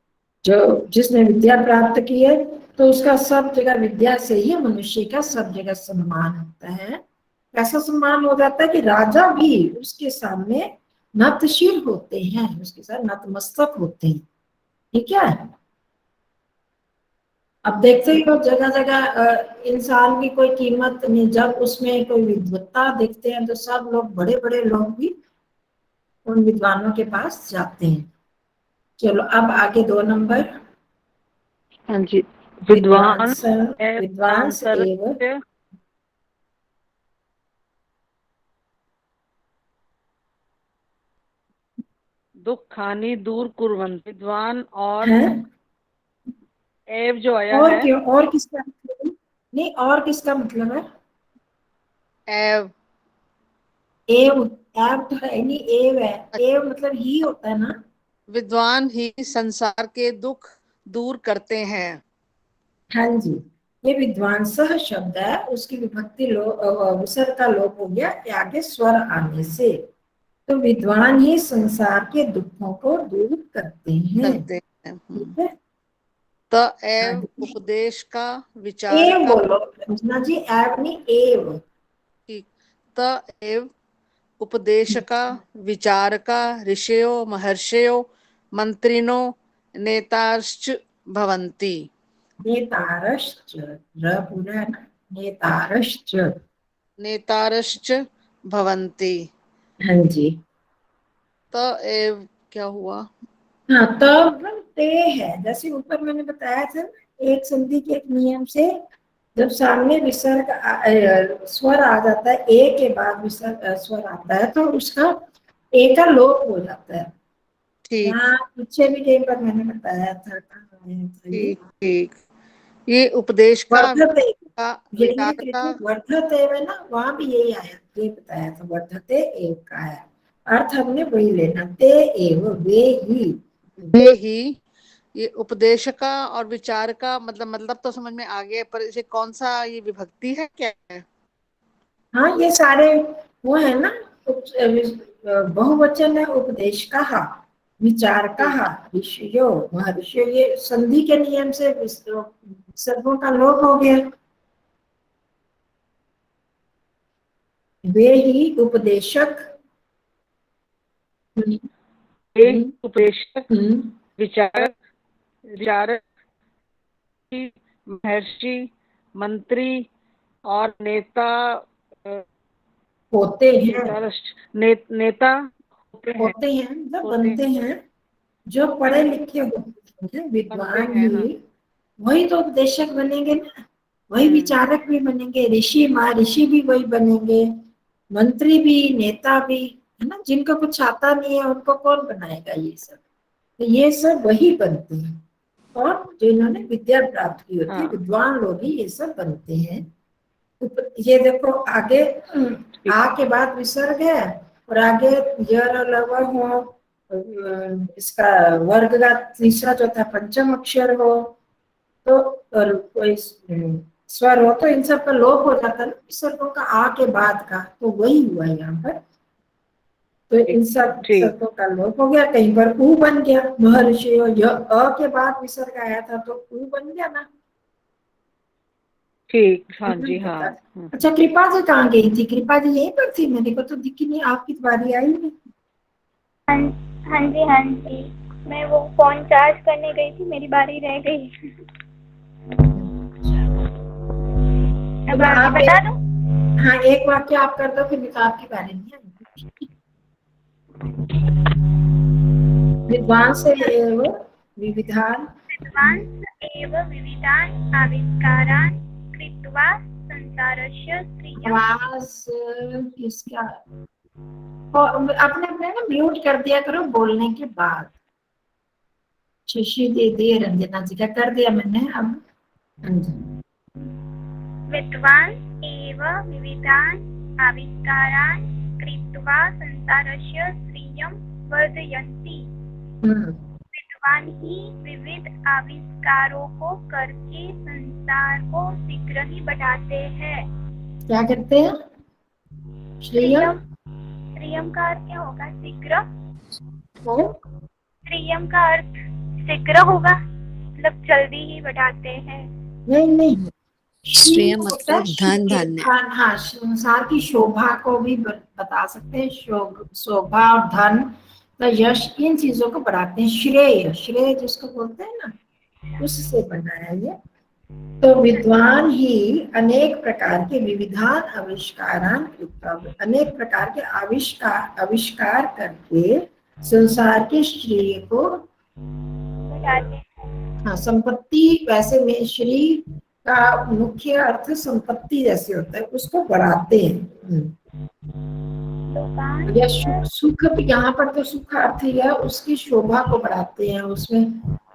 जो जिसने विद्या प्राप्त की है, तो उसका सब जगह विद्या से ही मनुष्य का सब जगह सम्मान होता है। ऐसा सम्मान हो जाता है कि राजा भी उसके सामने नतशील होते हैं, उसके साथ नतमस्तक होते हैं। ठीक है। अब देखते ही हो जगह जगह इंसान की कोई कीमत नहीं, जब उसमें कोई विद्वत्ता देखते हैं तो सब लोग, बड़े बड़े लोग भी उन विद्वानों के पास जाते हैं। चलो अब आगे 2 नंबर। हाँ जी। विद्वांस, विद्वांस एव दुःखानि दूर कुर्वन्ति। विद्वान और है एव जो आया और है, क्यों, और किसका मतलब है? नहीं, और किसका मतलब है? एव एव, एव तो है नहीं, एव है। एव मतलब ही होता है ना। विद्वान ही संसार के दुख दूर करते हैं। हाँ जी, ये विद्वान सह शब्द है, उसकी विभक्ति विसर्ग का लोप हो गया आगे स्वर आने से। तो विद्वान ही संसार के दुखों को दूर करते हैं। ठीक है। त एव उपदेश का विचार एव का, बोलो अंजना जी, एव नहीं एव। ठीक, त एव उपदेश का विचार का ऋषयो महर्षयो मंत्रिणो नेताश्च भवन्ति। नेतारश्च, र पूरा है ना, नेतारश्च। नेतारश्च भवन्ति। हाँ जी। त एव क्या हुआ? हाँ, तब ते है, जैसे ऊपर मैंने बताया था ना, एक संधि के एक नियम से जब सामने विसर्ग स्वर आ जाता है, ए के बाद विसर्ग स्वर आता है, तो उसका ए का लोप हो जाता है। यहाँ पीछे भी कई बार मैंने बताया था, ठीक ठीक। ये उपदेश का वर्धते, विचार का, वर्धते है ना, वहां भी यही आया, ये बताया था, वर्धते एव का है, अर्थ हमने वही लेना, ते एव, वे ही। ये उपदेश का और विचार का मतलब तो समझ में आ गया, पर इसे कौन सा ये विभक्ति है, क्या है? हाँ, ये सारे वो है ना, बहुवचन है, उपदेश कहा, विचार कहा, ऋषियो महर्षियो, ये संधि के नियम से विसर्गों का लोप हो गया। वे ही उपदेशक, उपदेशक, विचारक, विचारक, महर्षि, मंत्री और नेता होते हैं, नेता होते हैं मतलब बनते हैं, जो पढ़े लिखे होते हैं, विद्वान ही, वही तो उपदेशक बनेंगे ना, वही विचारक भी बनेंगे, ऋषि भी वही बनेंगे, मंत्री भी, नेता भी, है ना। जिनको कुछ आता नहीं है उनको कौन बनाएगा ये सब, तो ये सब वही बनते हैं, और जिन्होंने विद्या प्राप्त की होती है, विद्वान लोग ही ये सब बनते हैं। ये देखो आगे आ के बाद विसर्ग है, और आगे यर लवर हो, इसका वर्ग का तीसरा चौथा पंचम अक्षर हो, तो और कोई स्वर हो, तो इन सब का लोप हो जाता है विसर्गों का, आ के बाद का, तो वही हुआ यहाँ पर। तो इन सब विसर्गों का लोप हो गया, कहीं पर ऊ बन गया, महर्षि अ के बाद विसर्ग आया था तो ऊ बन गया ना। ठीक, हाँ जी, हाँ। अच्छा, कृपा जी कहाँ गई थी? कृपा जी यहीं पर थी, मेरे को तो दिखी नहीं, आपकी बारी आई नहीं। हाँ जी, मैं वो फोन चार्ज करने गई थी, मेरी बारी रह गई। अब आप बता दो। हाँ, एक वाक्य आप कर दो, फिर आपकी बारी नहीं आएगी। विद्वान से विविधान आविष्कारान् कृत्वा संसारस्य किसका अपने अपने ना म्यूट कर दिया करो बोलने के बाद। शशि दे रंजना जी का कर दिया मैंने। अब विद्वान् एव विविधान् आविष्कारान् कृत्वा संसारस्य श्रियं वर्धयन्ति। विद्वान ही विविध आविष्कारों को करके संसार को शीघ्र ही बढ़ाते हैं। क्या करते हैं? श्रियम। श्रियम का अर्थ क्या होगा? शीघ्र। श्रियम का अर्थ शीघ्र होगा, मतलब जल्दी ही बढ़ाते हैं। नहीं, श्रेय मतलब धन धान्य। हाँ, संसार की शोभा को भी बता सकते हैं, शोभा और धन, तो यश, इन चीजों को बढ़ाते हैं। श्रेय जिसको बोलते हैं ना, उससे बनाया ये। तो विद्वान ही अनेक प्रकार के विविधान आविष्कारान, अनेक प्रकार के आविष्कार करके संसार के श्रेय को, हाँ, संपत्ति, वैसे में श्री का मुख्य अर्थ संपत्ति जैसे होता है, उसको बढ़ाते हैं। लोकांच या सुख भी, यहाँ पर तो सुख अर्थ ही है, उसकी शोभा को बढ़ाते हैं, उसमें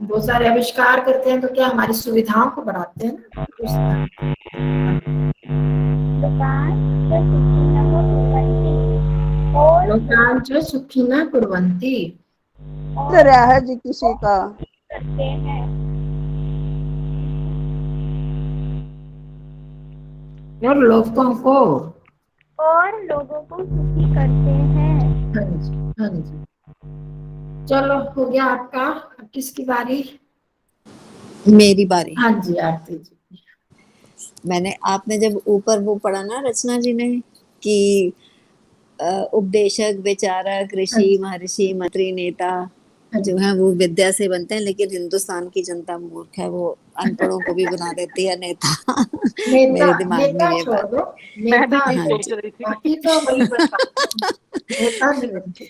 बहुत सारे आविष्कार करते हैं, तो क्या हमारी सुविधाओं को बढ़ाते हैं ना, लोकांच सुखिनः कुर्वन्ति। कर रहा है जी किसी का। करते हैं और लोगों को सुखी करते हैं। हाँ जी, हाँ जी। चलो हो गया आपका, अब किसकी बारी? मेरी बारी। हाँ जी आरती जी। मैंने, आपने जब ऊपर वो पढ़ा ना रचना जी ने कि उपदेशक, विचारक, ऋषि, महर्षि, मंत्री, नेता जो है वो विद्या से बनते हैं, लेकिन हिंदुस्तान की जनता मूर्ख है, वो अनपढ़ों को भी बना देती है नेता। मेरे दिमाग में ये बात है। मैं भी नेता यही हाँ सोच जी। रही थी। बाकी तो वही नेता नहीं बनते।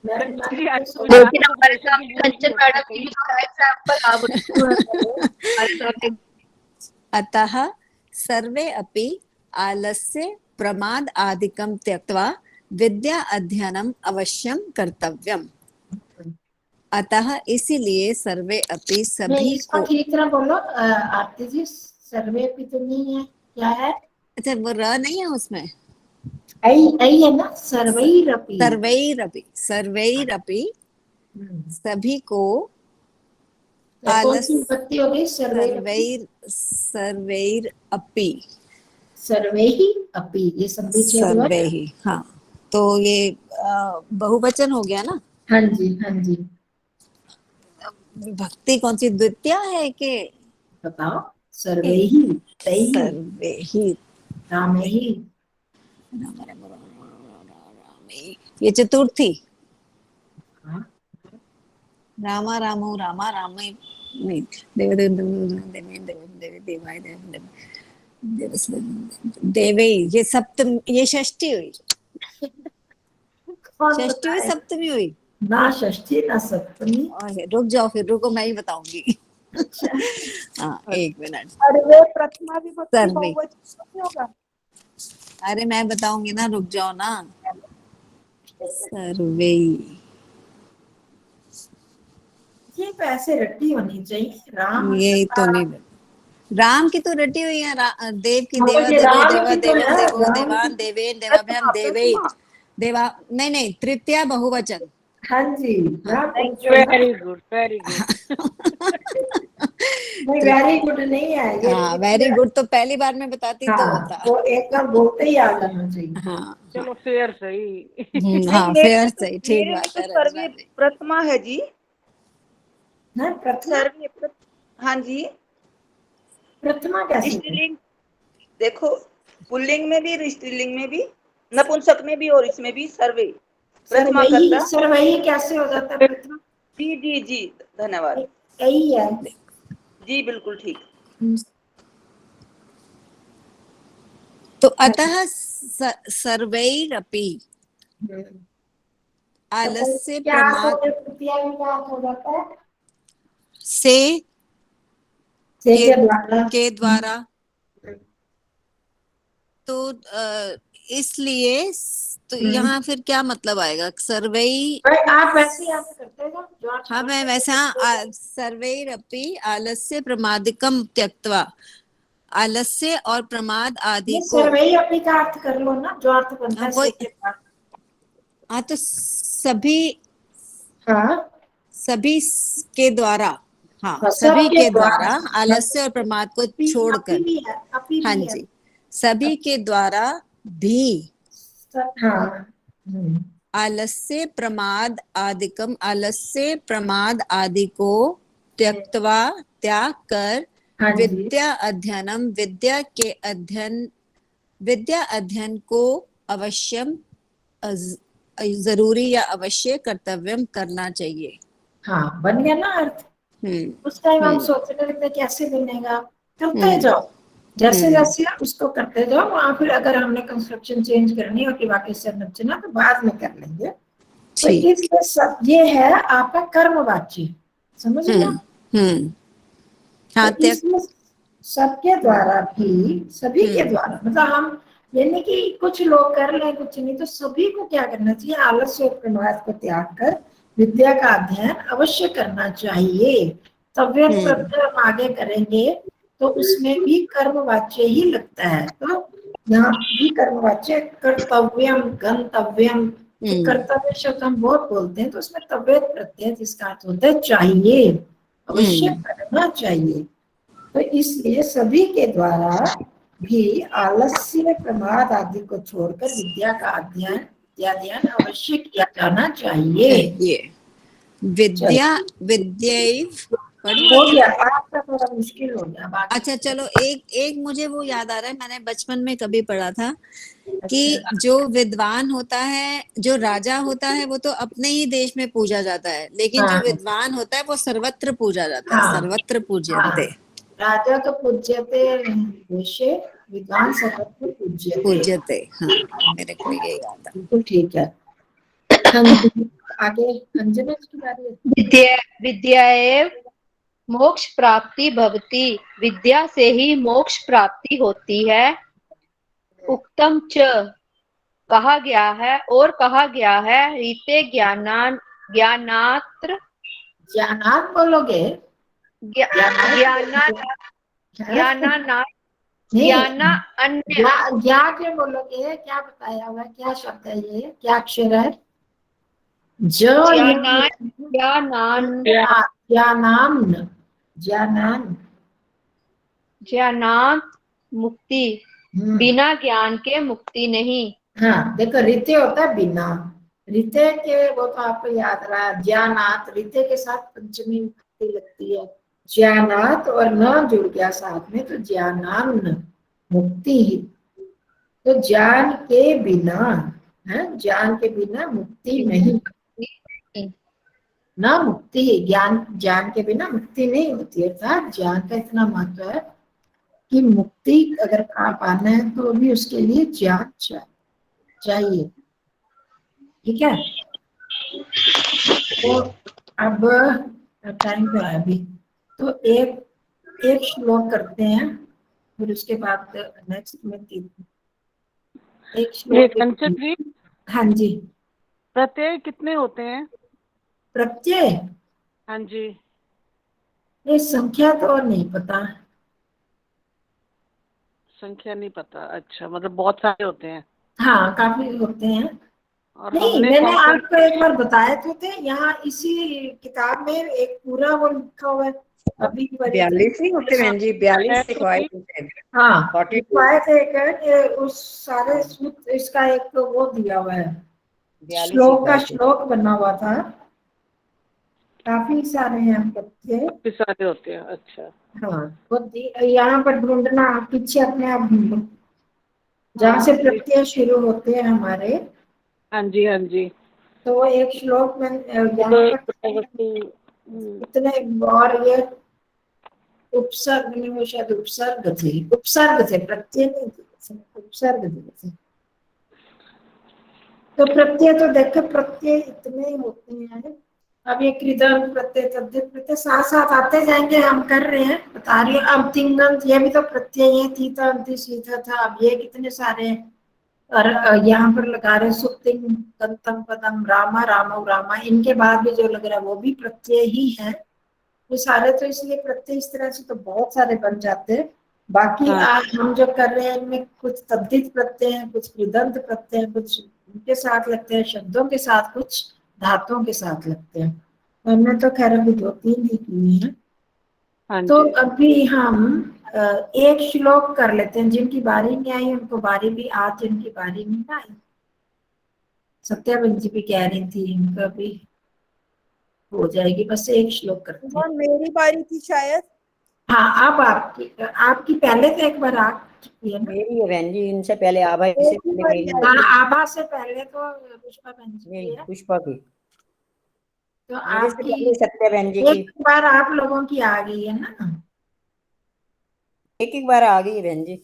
Actually, I was लेकिन हमारे सामने कंचन मैडम की एग्जाम्पल आप अतः सर्वे अपि आलस्य प्रमाद आदिकं त्यक्त्वा विद्या अध्ययनम अवश्यम कर्तव्यम। अतः इसीलिए सर्वे अपि, सभी इसको को, ठीक तरह बोलो आरती जी, सर्वे पे तो नहीं है, क्या है? अच्छा वो र नहीं है उसमें, ऐ है ना, सर्वैरपि। सर्वैरपि, सर्वैरपि सभी को, कौन सी विभक्ति हो गई? सर्वैर, सर्वैर अपि, सर्वैहि अपि, ये संधि छेद हुआ। सर्वैहि, हाँ तो ये बहुवचन हो गया ना। हाँ जी, हाँ जी। विभक्ति कौन सी, द्वितीय है कि? बताओ। सर्वैहि, तैहि, सर्वैहि, रामैहि। ये चतुर्थी। हाँ। रामा रामो रामा रामे नहीं, देव देव देव देव देवाय देव देवे, ये सप्तम, ये षष्ठी हुई। षष्ठी हुई, सप्तमी हुई? ना षष्ठी ना सप्तमी। रुक जाओ फिर, रुको मैं ही बताऊंगी। हाँ एक मिनट। सर्वे प्रथमा विभक्ति सर्वे, बहुवचन नहीं होगा? अरे मैं बताऊंगी ना, रुक जाओ ना। सर्वे, ये तो ऐसे रट्टी होनी चाहिए। राम, ये तो नहीं, राम की तो रटी हुई है, देव की देवा ये देवो राम देवा की तो देवो है, देवो राम देवान की। देवेन देवाभ्याम देवे देवा, नहीं नहीं, तृतीया बहुवचन। हाँ जी, very good, very good. Very good नहीं है ये। हाँ वेरी गुड तो पहली बार में बताती तो हाँ, होता। वो एक बार बोलते ही आ जाना चाहिए। हाँ चलो फेयर सही। हाँ फेयर सही, ठीक मेरे में बात तो है सर्वे प्रथमा है जी। सर्वे हाँ जी। प्रथमा कैसे? स्त्रीलिंग देखो, पुल्लिंग में भी, स्त्रीलिंग में भी, नपुंसक में भी और इसमें भी सर्वे प्रथमा करता। सर्वैहि कैसे हो जाता है प्रथमा? जी जी जी, धन्यवाद। यही है जी बिल्कुल ठीक। तो अतः सर्वैरपि आलस्य प्रमाद हो जाता है से के द्वारा। तो इसलिए तो यहाँ फिर क्या मतलब आएगा? सर्वे, आप वैसे याद करते हो जो। हाँ मैं वैसा, सर्वैरपि आलस्य प्रमादिकम त्यक्त्वा, आलस्य और प्रमाद आदि को। सर्वैरपि का अर्थ कर लो ना, जो अर्थ बनता है। हाँ तो सभी, हाँ सभी के द्वारा, हाँ सभी के द्वारा आलस्य और प्रमाद को छोड़कर, हाँ जी, सभी के द्वारा भी आलस्य प्रमाद आदिकम, आलस्य प्रमाद आदि को त्यक्त्वा, त्याग कर, विद्या अध्ययनम, विद्या अध्ययन को अवश्यम, जरूरी या अवश्य, कर्तव्यम करना चाहिए। हाँ बन गया ना अर्थ। उस टाइम हम सोच रहे थे कैसे बनेगा, करते जाओ, जैसे जैसे उसको करते जाओ। वहां फिर अगर हमने कंस्ट्रक्शन चेंज करनी हो कि वाक्य संरचना, तो बाद में कर लेंगे। तो इसलिए सब ये है आपका कर्मवाची, समझ गए? हाँ, तो इसमें सबके द्वारा भी, सभी के द्वारा, मतलब हम यानी कि कुछ लोग कर ले कुछ नहीं, तो सभी को क्या करना चाहिए, आलस्य और प्रमाद को त्याग कर विद्या का अध्ययन अवश्य करना चाहिए। तव्य प्रत्यय हम आगे करेंगे तो उसमें भी कर्मवाच्य ही लगता है, तो यहाँ भी कर्मवाच्य कर्तव्यम गंतव्यम, तो कर्तव्य शब्द हम बहुत बोलते हैं, तो उसमें तव्य प्रत्यय जिसका अर्थ होता है चाहिए, अवश्य करना चाहिए। तो इसलिए सभी के द्वारा भी आलस्य प्रमाद आदि को छोड़कर विद्या का अध्ययन अवश्य किया जाना चाहिए। ये विद्या विद्यैव हो गया, आपका थोड़ा मुश्किल हो गया बाकी। अच्छा चलो, एक मुझे वो याद आ रहा है, मैंने बचपन में कभी पढ़ा था कि जो विद्वान होता है, जो राजा होता है, वो तो अपने ही देश में पूजा जाता है, लेकिन जो विद्वान होता है वो सर्वत्र पूजा जाता है, सर्वत्र पूज्यते। राजा तो पूज्यते देशे, विद्वान सर्वत्र पूज्यते। हाँ, मेरे को ये याद है। बिल्कुल ठीक है। आगे अंजना की बारी है। विद्या एव मोक्ष प्राप्ति भवति, विद्या से ही मोक्ष प्राप्ति होती है। उक्तम च कहा गया है, और कहा गया है, रीते ज्ञानात्र ज्ञानात बोलोगे, ज्ञाना ज्ञा के बोलोगे, क्या बताया हुआ, क्या शब्द है ये, क्या अक्षर है? ज्ञानान मुक्ति, बिना ज्ञान के मुक्ति नहीं। हाँ देखो, रिते होता है बिना, रिते के वो तो आपको याद रहा, ज्ञानात, रिते के साथ पंचमी मुक्ति लगती है, ज्ञानात और न जुड़ गया साथ में तो ज्ञानान मुक्ति ही। तो ज्ञान के बिना है, ज्ञान के बिना मुक्ति नहीं, ना मुक्ति ही, ज्ञान के बिना मुक्ति नहीं होती। अर्थात ज्ञान का इतना महत्व है कि मुक्ति अगर पाना है तो भी उसके लिए ज्ञान चाहिए। ठीक है, तो अब टाइम पे है अभी, तो एक श्लोक करते हैं, फिर उसके बाद नेक्स्ट में एक श्लोक। हाँ जी, प्रत्यय कितने होते हैं? प्रत्यय, हाँ जी, ये संख्या तो और नहीं पता, संख्या नहीं पता। अच्छा, मतलब बहुत सारे होते हैं। हाँ काफी होते हैं। और नहीं, मैंने आपको एक बार बताए थे यहाँ इसी किताब में एक पूरा वो लिखा हुआ है, अभी 42 ही होते हैं जी, 42 लिखवाए थे। हाँ लिखवाए थे, उस सारे सूत्र इसका एक वो दिया हुआ है, श्लोक का श्लोक बना हुआ था, काफी सारे हैं प्रत्यय, काफी सारे होते हैं। अच्छा, हाँ यहाँ पर ढूंढना, पीछे अपने आप ढूंढो जहाँ से प्रत्यय शुरू होते हैं हमारे। हाँ जी, हाँ जी, तो वो एक श्लोक में इतने, और ये उपसर्ग नहीं, वो शायद उपसर्ग थे, प्रत्यय नहीं थे, उपसर्ग थे। तो प्रत्यय तो देखो, प्रत्यय इतने ही होते हैं। अब ये कृदंत प्रत्यय, तद्धित प्रत्यय साथ साथ आते जाएंगे, हम कर रहे हैं, बता रही हूँ। अब तिंगंत, ये भी तो प्रत्यय है, तीता अंति सीधा था, अब ये कितने सारे हैं। और यहाँ पर लगा रहे सुप्तिंग दंतम पदम रामा रामो रामा, इनके बाद भी जो लग रहा है वो भी प्रत्यय ही है। ये सारे तो इसलिए प्रत्यय इस तरह से तो बहुत सारे बन जाते हैं। बाकी आज हम जो कर रहे हैं इनमें कुछ तद्धित प्रत्यय हैं, कुछ कृदंत प्रत्यय हैं, कुछ उनके साथ लगते हैं शब्दों के साथ, कुछ धातुओं के साथ लगते हैं। हमने तो खैर अभी 2-3 ही किए हैं। तो अभी हम एक श्लोक कर लेते हैं, जिनकी बारी नहीं आई उनको बारी भी, आज जिनकी बारी नहीं आई, सत्याबन जी भी कह रही थी इनका भी हो जाएगी, बस एक श्लोक करते हैं। मेरी बारी थी शायद। हाँ अब आपकी पहले तो एक बार आ चुकी है ना? मेरी है बहन जी, इनसे पहले आभा से पहले मेरी। आभा से पहले तो पुष्पा बहन जी है, पुष्पा की, तो आपकी सत्या बहन जी एक बार आप लोगों की आ गई है ना? एक बार आ गई बहन जी।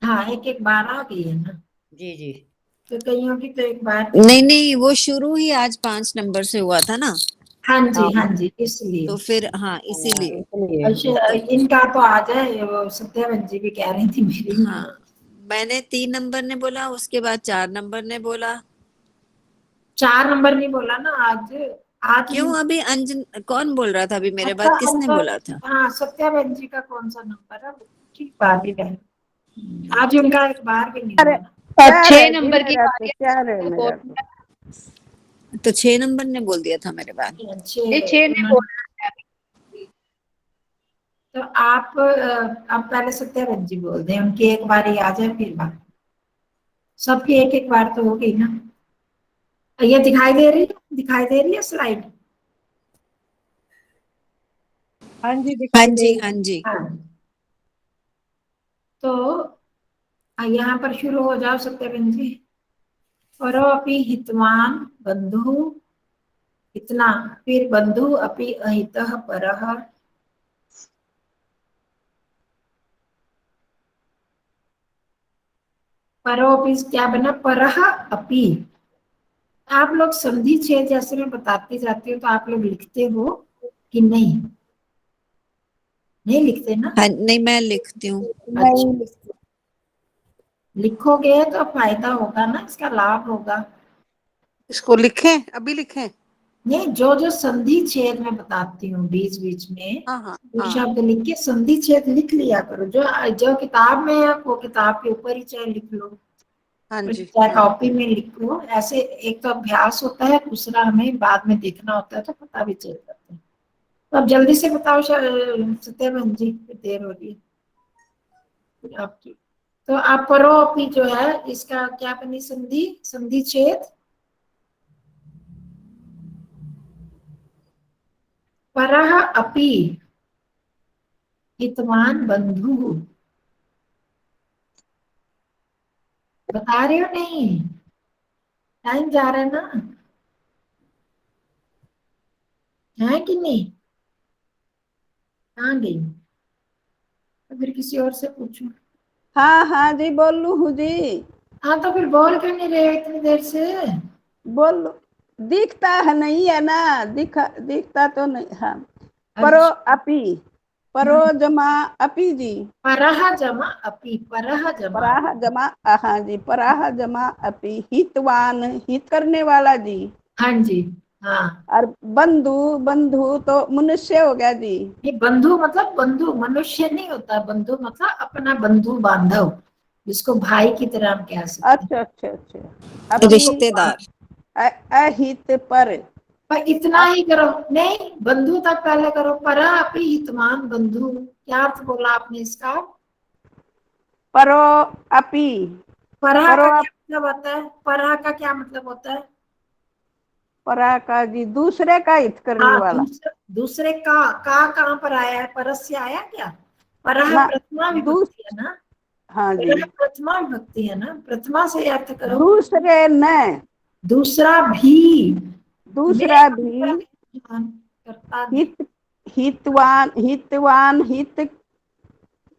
हाँ एक बार आ गई है ना? जी जी। तो कईयों की तो एक बार नहीं, वो शुरू ही आज 5 नंबर से हुआ था ना। हाँ जी इसलिए तो फिर हाँ इसीलिए इनका तो आ जाए, वो सत्यावन जी भी कह रही थी मेरी। हाँ मैंने 3 नंबर ने बोला, उसके बाद 4 नंबर ने बोला। 4 नंबर नहीं बोला ना आज। आज क्यों? अभी अंजन कौन बोल रहा था? अभी मेरे बाद किसने बोला था? हाँ, सत्या बहन जी का कौन सा नंबर है? ठीक बात ही है। आज उनका एक बार भी नहीं हुआ ना। 6 नंबर की बारी है। क्या है मेरा तो? तो 6 नंबर ने बोल दिया था मेरे बाद। ये 6 ने बोला है अभी। तो आप अब पहले सत्या बहन जी बोल दें, उनकी एक बारी आ जाए फिर बात। सबकी एक एक बार तो हो गई ना। ये दिखाई दे रही है? दिखाई दे रही है स्लाइड? हाँ जी, हाँ दिखाई दे जी, रही हाँ जी। हाँ। तो यहाँ पर शुरू हो जाओ सत्या बहन जी। परो अपि हितवान बंधु, इतना, फिर बंधु अपि अहितः परः। परो अपि क्या बना? परः अपि। आप लोग संधि छेद जैसे मैं बताती जाती हूँ तो आप लोग लिखते हो कि नहीं? नहीं लिखते ना? हाँ, नहीं मैं लिखती हूँ। अच्छा, लिखोगे तो फायदा होगा ना, इसका लाभ होगा। इसको लिखें? अभी लिखें? नहीं, जो जो संधि छेद मैं बताती हूँ बीच बीच में, हाँ हाँ वो हाँ। शब्द लिख के संधि छेद लिख लिया करो। जो जो किताब में है वो किताब के ऊपर ही चाहे लिख लो, हाँ जी। चाहे कॉपी में लिख लो। ऐसे एक तो अभ्यास होता है, दूसरा हमें बाद में देखना होता है तो पता भी चल जाता है। तो अब जल्दी से बताओ सत्या बहन जी, देर हो रही है आपकी। तो आप परो अपि जो है इसका क्या बनी संधि? संधि छेद परः अपि हितवान बंधु। बता रहे हो नहीं? टाइम जा रहा है ना, है कि नहीं? कहाँ गई? तो फिर किसी और से पूछो। हाँ हाँ जी, बोलू हूँ जी। हाँ, तो फिर बोल क्यों नहीं रहे हो इतनी देर से? बोल, दिखता है नहीं है ना, दिखता तो नहीं। हाँ, परो अपि, परो जमा अपि जी। परः जमा अपि, परः जमा। पराह जमा, हाँ जी, पराह जमा अपि, हितवान, हित करने वाला जी। हाँ जी, हाँ। और बंधु, बंधु तो मनुष्य हो गया जी। ये बंधु मतलब बंधु मनुष्य नहीं होता। बंधु मतलब अपना बंधु बांधव, जिसको भाई की तरह हम कह सकते हैं। अच्छा अच्छा अच्छा। अपि रिश्तेदार। अहित पर इतना ही करो, नहीं बंधु तक पहले करो। परः अपि हितवान बंधु, क्या अर्थ बोला आपने इसका? परो अपि, परः परो का क्या मतलब होता है? परः का क्या मतलब होता है? परा का जी दूसरे का हित करने हाँ, वाला दूसरे का कहाँ पर आया है? परस्य आया क्या? परः ना। प्रथमा दूस विभक्ति है ना? हाँ जी, परः प्रथमा विभक्ति है ना? प्रथमा से अर्थ करो। दूसरे न, दूसरा भी, दूसरा भी, करता हित, हितवान, हितवान, हित, हित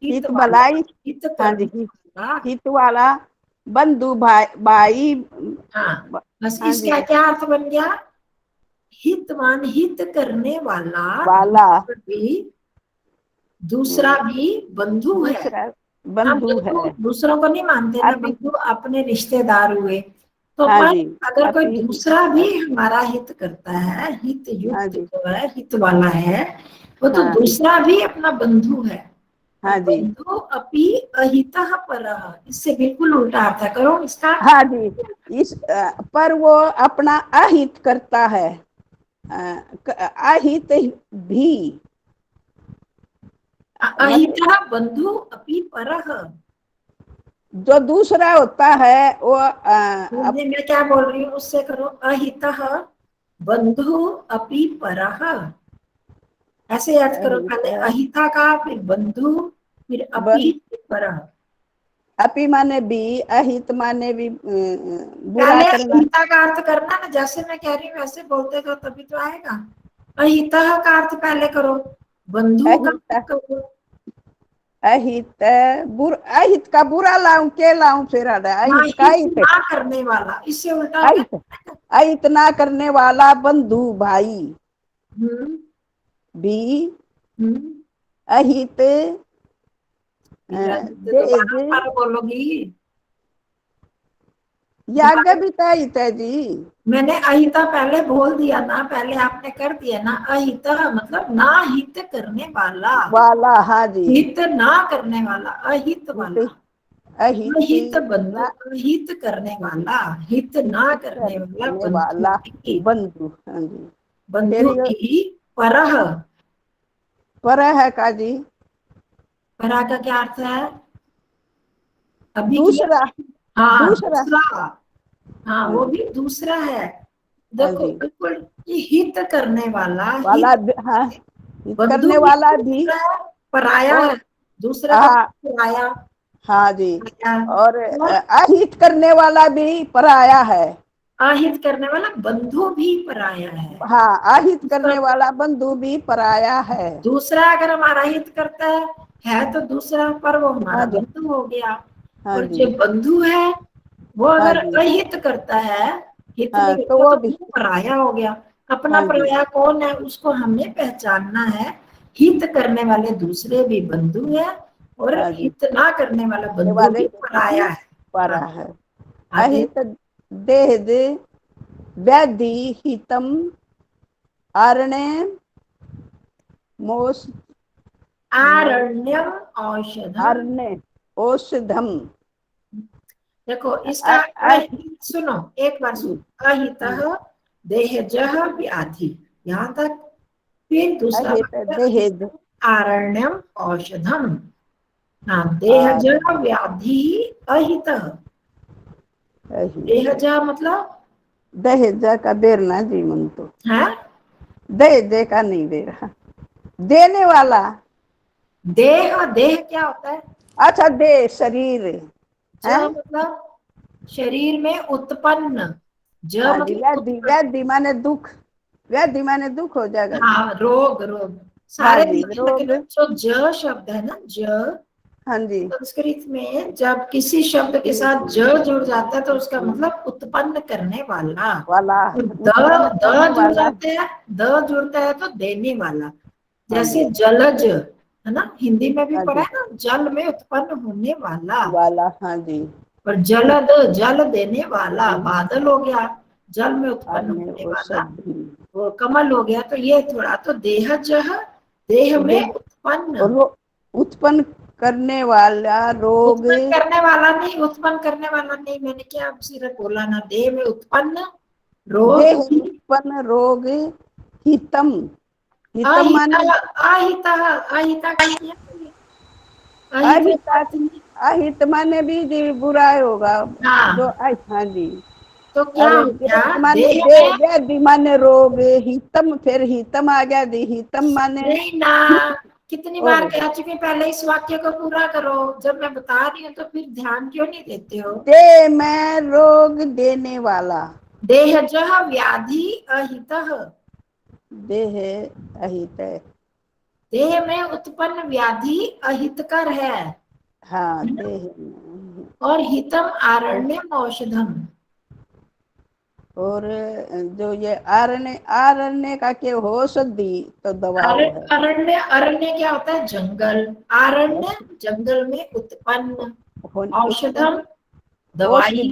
हित वाला, भलाई। हित हाँ जी, करने वाला। हित वाला, बंधु भाई भाई। हाँ, बस हाँ इसका जी, क्या अर्थ बन गया? हितवान, हित करने वाला। वाला, दूसरा भी बंधु है। दूसरा हम बंधु बंधु है। दूसरों को नहीं मानते ना, अति, बंधु अपने रिश्तेदार हुए। तो हाँ पर जी, अगर कोई अति दूसरा भी हमारा हित करता है, हित हाँ युक्त जी, जो है, हित वाला है, वो तो हाँ दूसरा भी अपना बंधु है। और हाँ जी, बंधु अपि अहितः परः, इससे बिल्कुल उल्टा अर्थ है। करो इसका। हाँ जी। इस पर वो अपना अहित करता है, अहित भी, मतलब अहितः बंधु अपि परः। जो दूसरा होता है वो मैं क्या बोल रही हूँ उससे करो। अहितः बंधु अपि परः, ऐसे याद करो। पहले अहिता का, फिर बंधु, फिर अपि, फिर परः। अपि माने भी, अहित माने भी बुरा पहले करना। अहिता का अर्थ करना ना, जैसे मैं कह रही हूँ वैसे बोलते हो तभी तो आएगा। अहितः का अर्थ पहले करो, बंधु का अहित, अर्थ करो। अहित अहित का बुरा लाऊं के लाऊं फिर हाँ, अहित का हित हित, ना करने वाला, इससे उल्टा हो अहित, गया। अहित ना करने वाला बंधु भाई हम्म भी, हम्म अहित दोबारा पर बोलोगी? याज्ञविता हिता जी। मैंने अहिता पहले बोल दिया ना, पहले आपने कर दिया ना। अहिता मतलब ना हित करने वाला, वाला, हाँ जी। हित ना करने वाला, अहित वाला। अहित बंधु, अहित करने वाला, हित ना करने वाला बंधु, हाँ जी। बंधु की परह। परह है का जी? परह का क्या अर्थ है? अभी दूसरा। हाँ दूसरा, दूसरा। हाँ वो भी दूसरा है। देखो बिल्कुल, ये हित करने वाला, हित, हाँ, बंधु करने वाला भी पराया है, दूसरा का पराया। हाँ जी। और अहित करने वाला भी पराया है। अहित करने वाला बंधु भी पराया है। हाँ, अहित करने वाला बंधु भी पराया है। दूसरा अगर हमारा हित करता है तो दूसरा पर वो हमारा बंधु हो गया। और जो बंधु है वो अगर अहित करता है, हित नहीं करता, तो वो पराया हो गया। अपना पराया कौन है, उसको हमें पहचानना है। हित करने वाले दूसरे भी बंधु है और हित ना करने वाला बंधु भी पराया है। परा है। अहित देह व्याधि हितम आरण्य मोस आरण्यम औषधम। आरण्य औषधम। देखो इसका सुनो, एक बार सुनो। अहितः देहजः व्याधि, यहाँ तक। फिर दूसरा आरण्यम औषधम। हाँ, देहजः व्याधि अहितः। देहजः मतलब दहेजा का देना जी मन तो है, दे का नहीं दे रहा, देने वाला। देह, देह क्या होता है? अच्छा, देह शरीर जो मतलब शरीर में उत्पन्न, जो मतलब व्याधि माने दुख, व्याधि माने दुख हो जाएगा। हाँ, रोग, रोग सारे रोग। जो ज शब्द है ना, ज, हाँ जी, संस्कृत में जब किसी शब्द के साथ ज जुड़ जाता है तो उसका मतलब उत्पन्न करने वाला। द जुड़ जाते हैं, द जुड़ता है तो देने वाला। जैसे जलज है ना, हिंदी में भी पढ़ा है ना, जल में उत्पन्न होने वाला। हाँ जी। और जलद, जल देने वाला। बादल हो गया, जल में उत्पन्न होने वाला, वो कमल हो गया। तो ये थोड़ा तो देहजः, देह में उत्पन्न, उत्पन्न करने वाला रोग। उत्पन्न करने वाला नहीं, उत्पन्न करने वाला नहीं, मैंने क्या सिर्फ बोला ना। देह में उत्पन्न रोग, देह उत्पन्न रोग हितम। हितम माने अहित माने भी जी बुरा होगा। जो हाँ जी। तो क्या हो गया? व्याधि माने रोग, हितम, फिर हितम आ गया दी। हितम माने नहीं ना, कितनी बार कह चुके, पहले इस वाक्य को पूरा करो। जब मैं बता रही हूँ तो फिर ध्यान क्यों नहीं देते हो? देह में रोग देने वाला। देहजः व्याधि अहितः। देह अहित, देह में उत्पन्न व्याधि अहितकर है। हाँ, देह। और हितम आरण्यम औषधम। और जो ये आरण्य का क्या औषधि तो दवा है। अरण्य, अरण्य क्या होता है? जंगल। आरण्य जंगल में उत्पन्न, औषधम दवाई,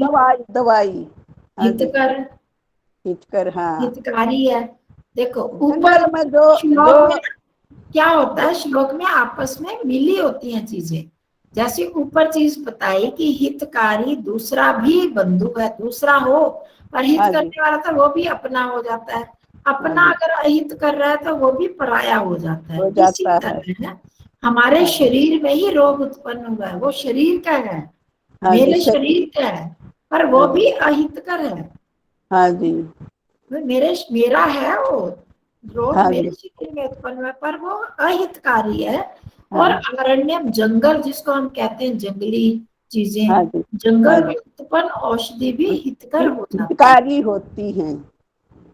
दवाई। हितकर, हितकर, हाँ, हितकारी है। देखो ऊपर में जो क्या होता है, श्लोक में आपस में मिली होती हैं चीजें। जैसे ऊपर चीज बताई कि हितकारी दूसरा भी बंधु है, दूसरा हो, और हित करने वाला तो वो भी अपना हो जाता है। अपना अगर अहित कर रहा है तो वो भी पराया हो जाता है। इसी तरह हमारे शरीर में ही रोग उत्पन्न हुआ है, वो शरीर का है, मेरे शरीर का है, पर वो भी अहितकर है। हाँ जी, मेरा है वो रोग, मेरे शरीर में उत्पन्न हुआ, पर वो अहितकारी है। और अरण्य जंगल, जिसको हम कहते हैं जंगली चीजें, जंगल में उत्पन्न औषधि भी हितकर होती हैं।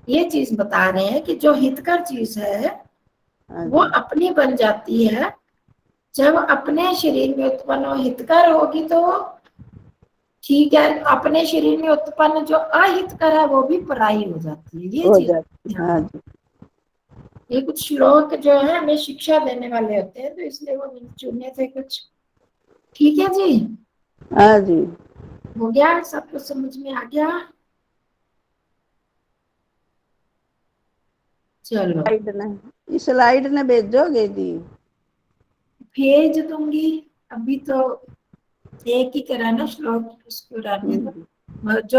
ये चीज बता रहे हैं कि जो हितकर चीज है वो अपनी बन जाती है। जब अपने शरीर में उत्पन्न हितकर होगी तो ठीक है, अपने शरीर में उत्पन्न जो अहितकर है वो भी पराई हो जाती है। ये चीज, ये कुछ श्लोक जो है हमें शिक्षा देने वाले होते हैं, तो इसलिए वो चुने थे कुछ। ठीक है जी, हाँ जी। हो गया, सबको समझ में आ गया? चलो स्लाइड ने भेजोगे जी? भेज दूंगी, अभी तो एक ही करा ना श्लोक, उसको रहने दो। जो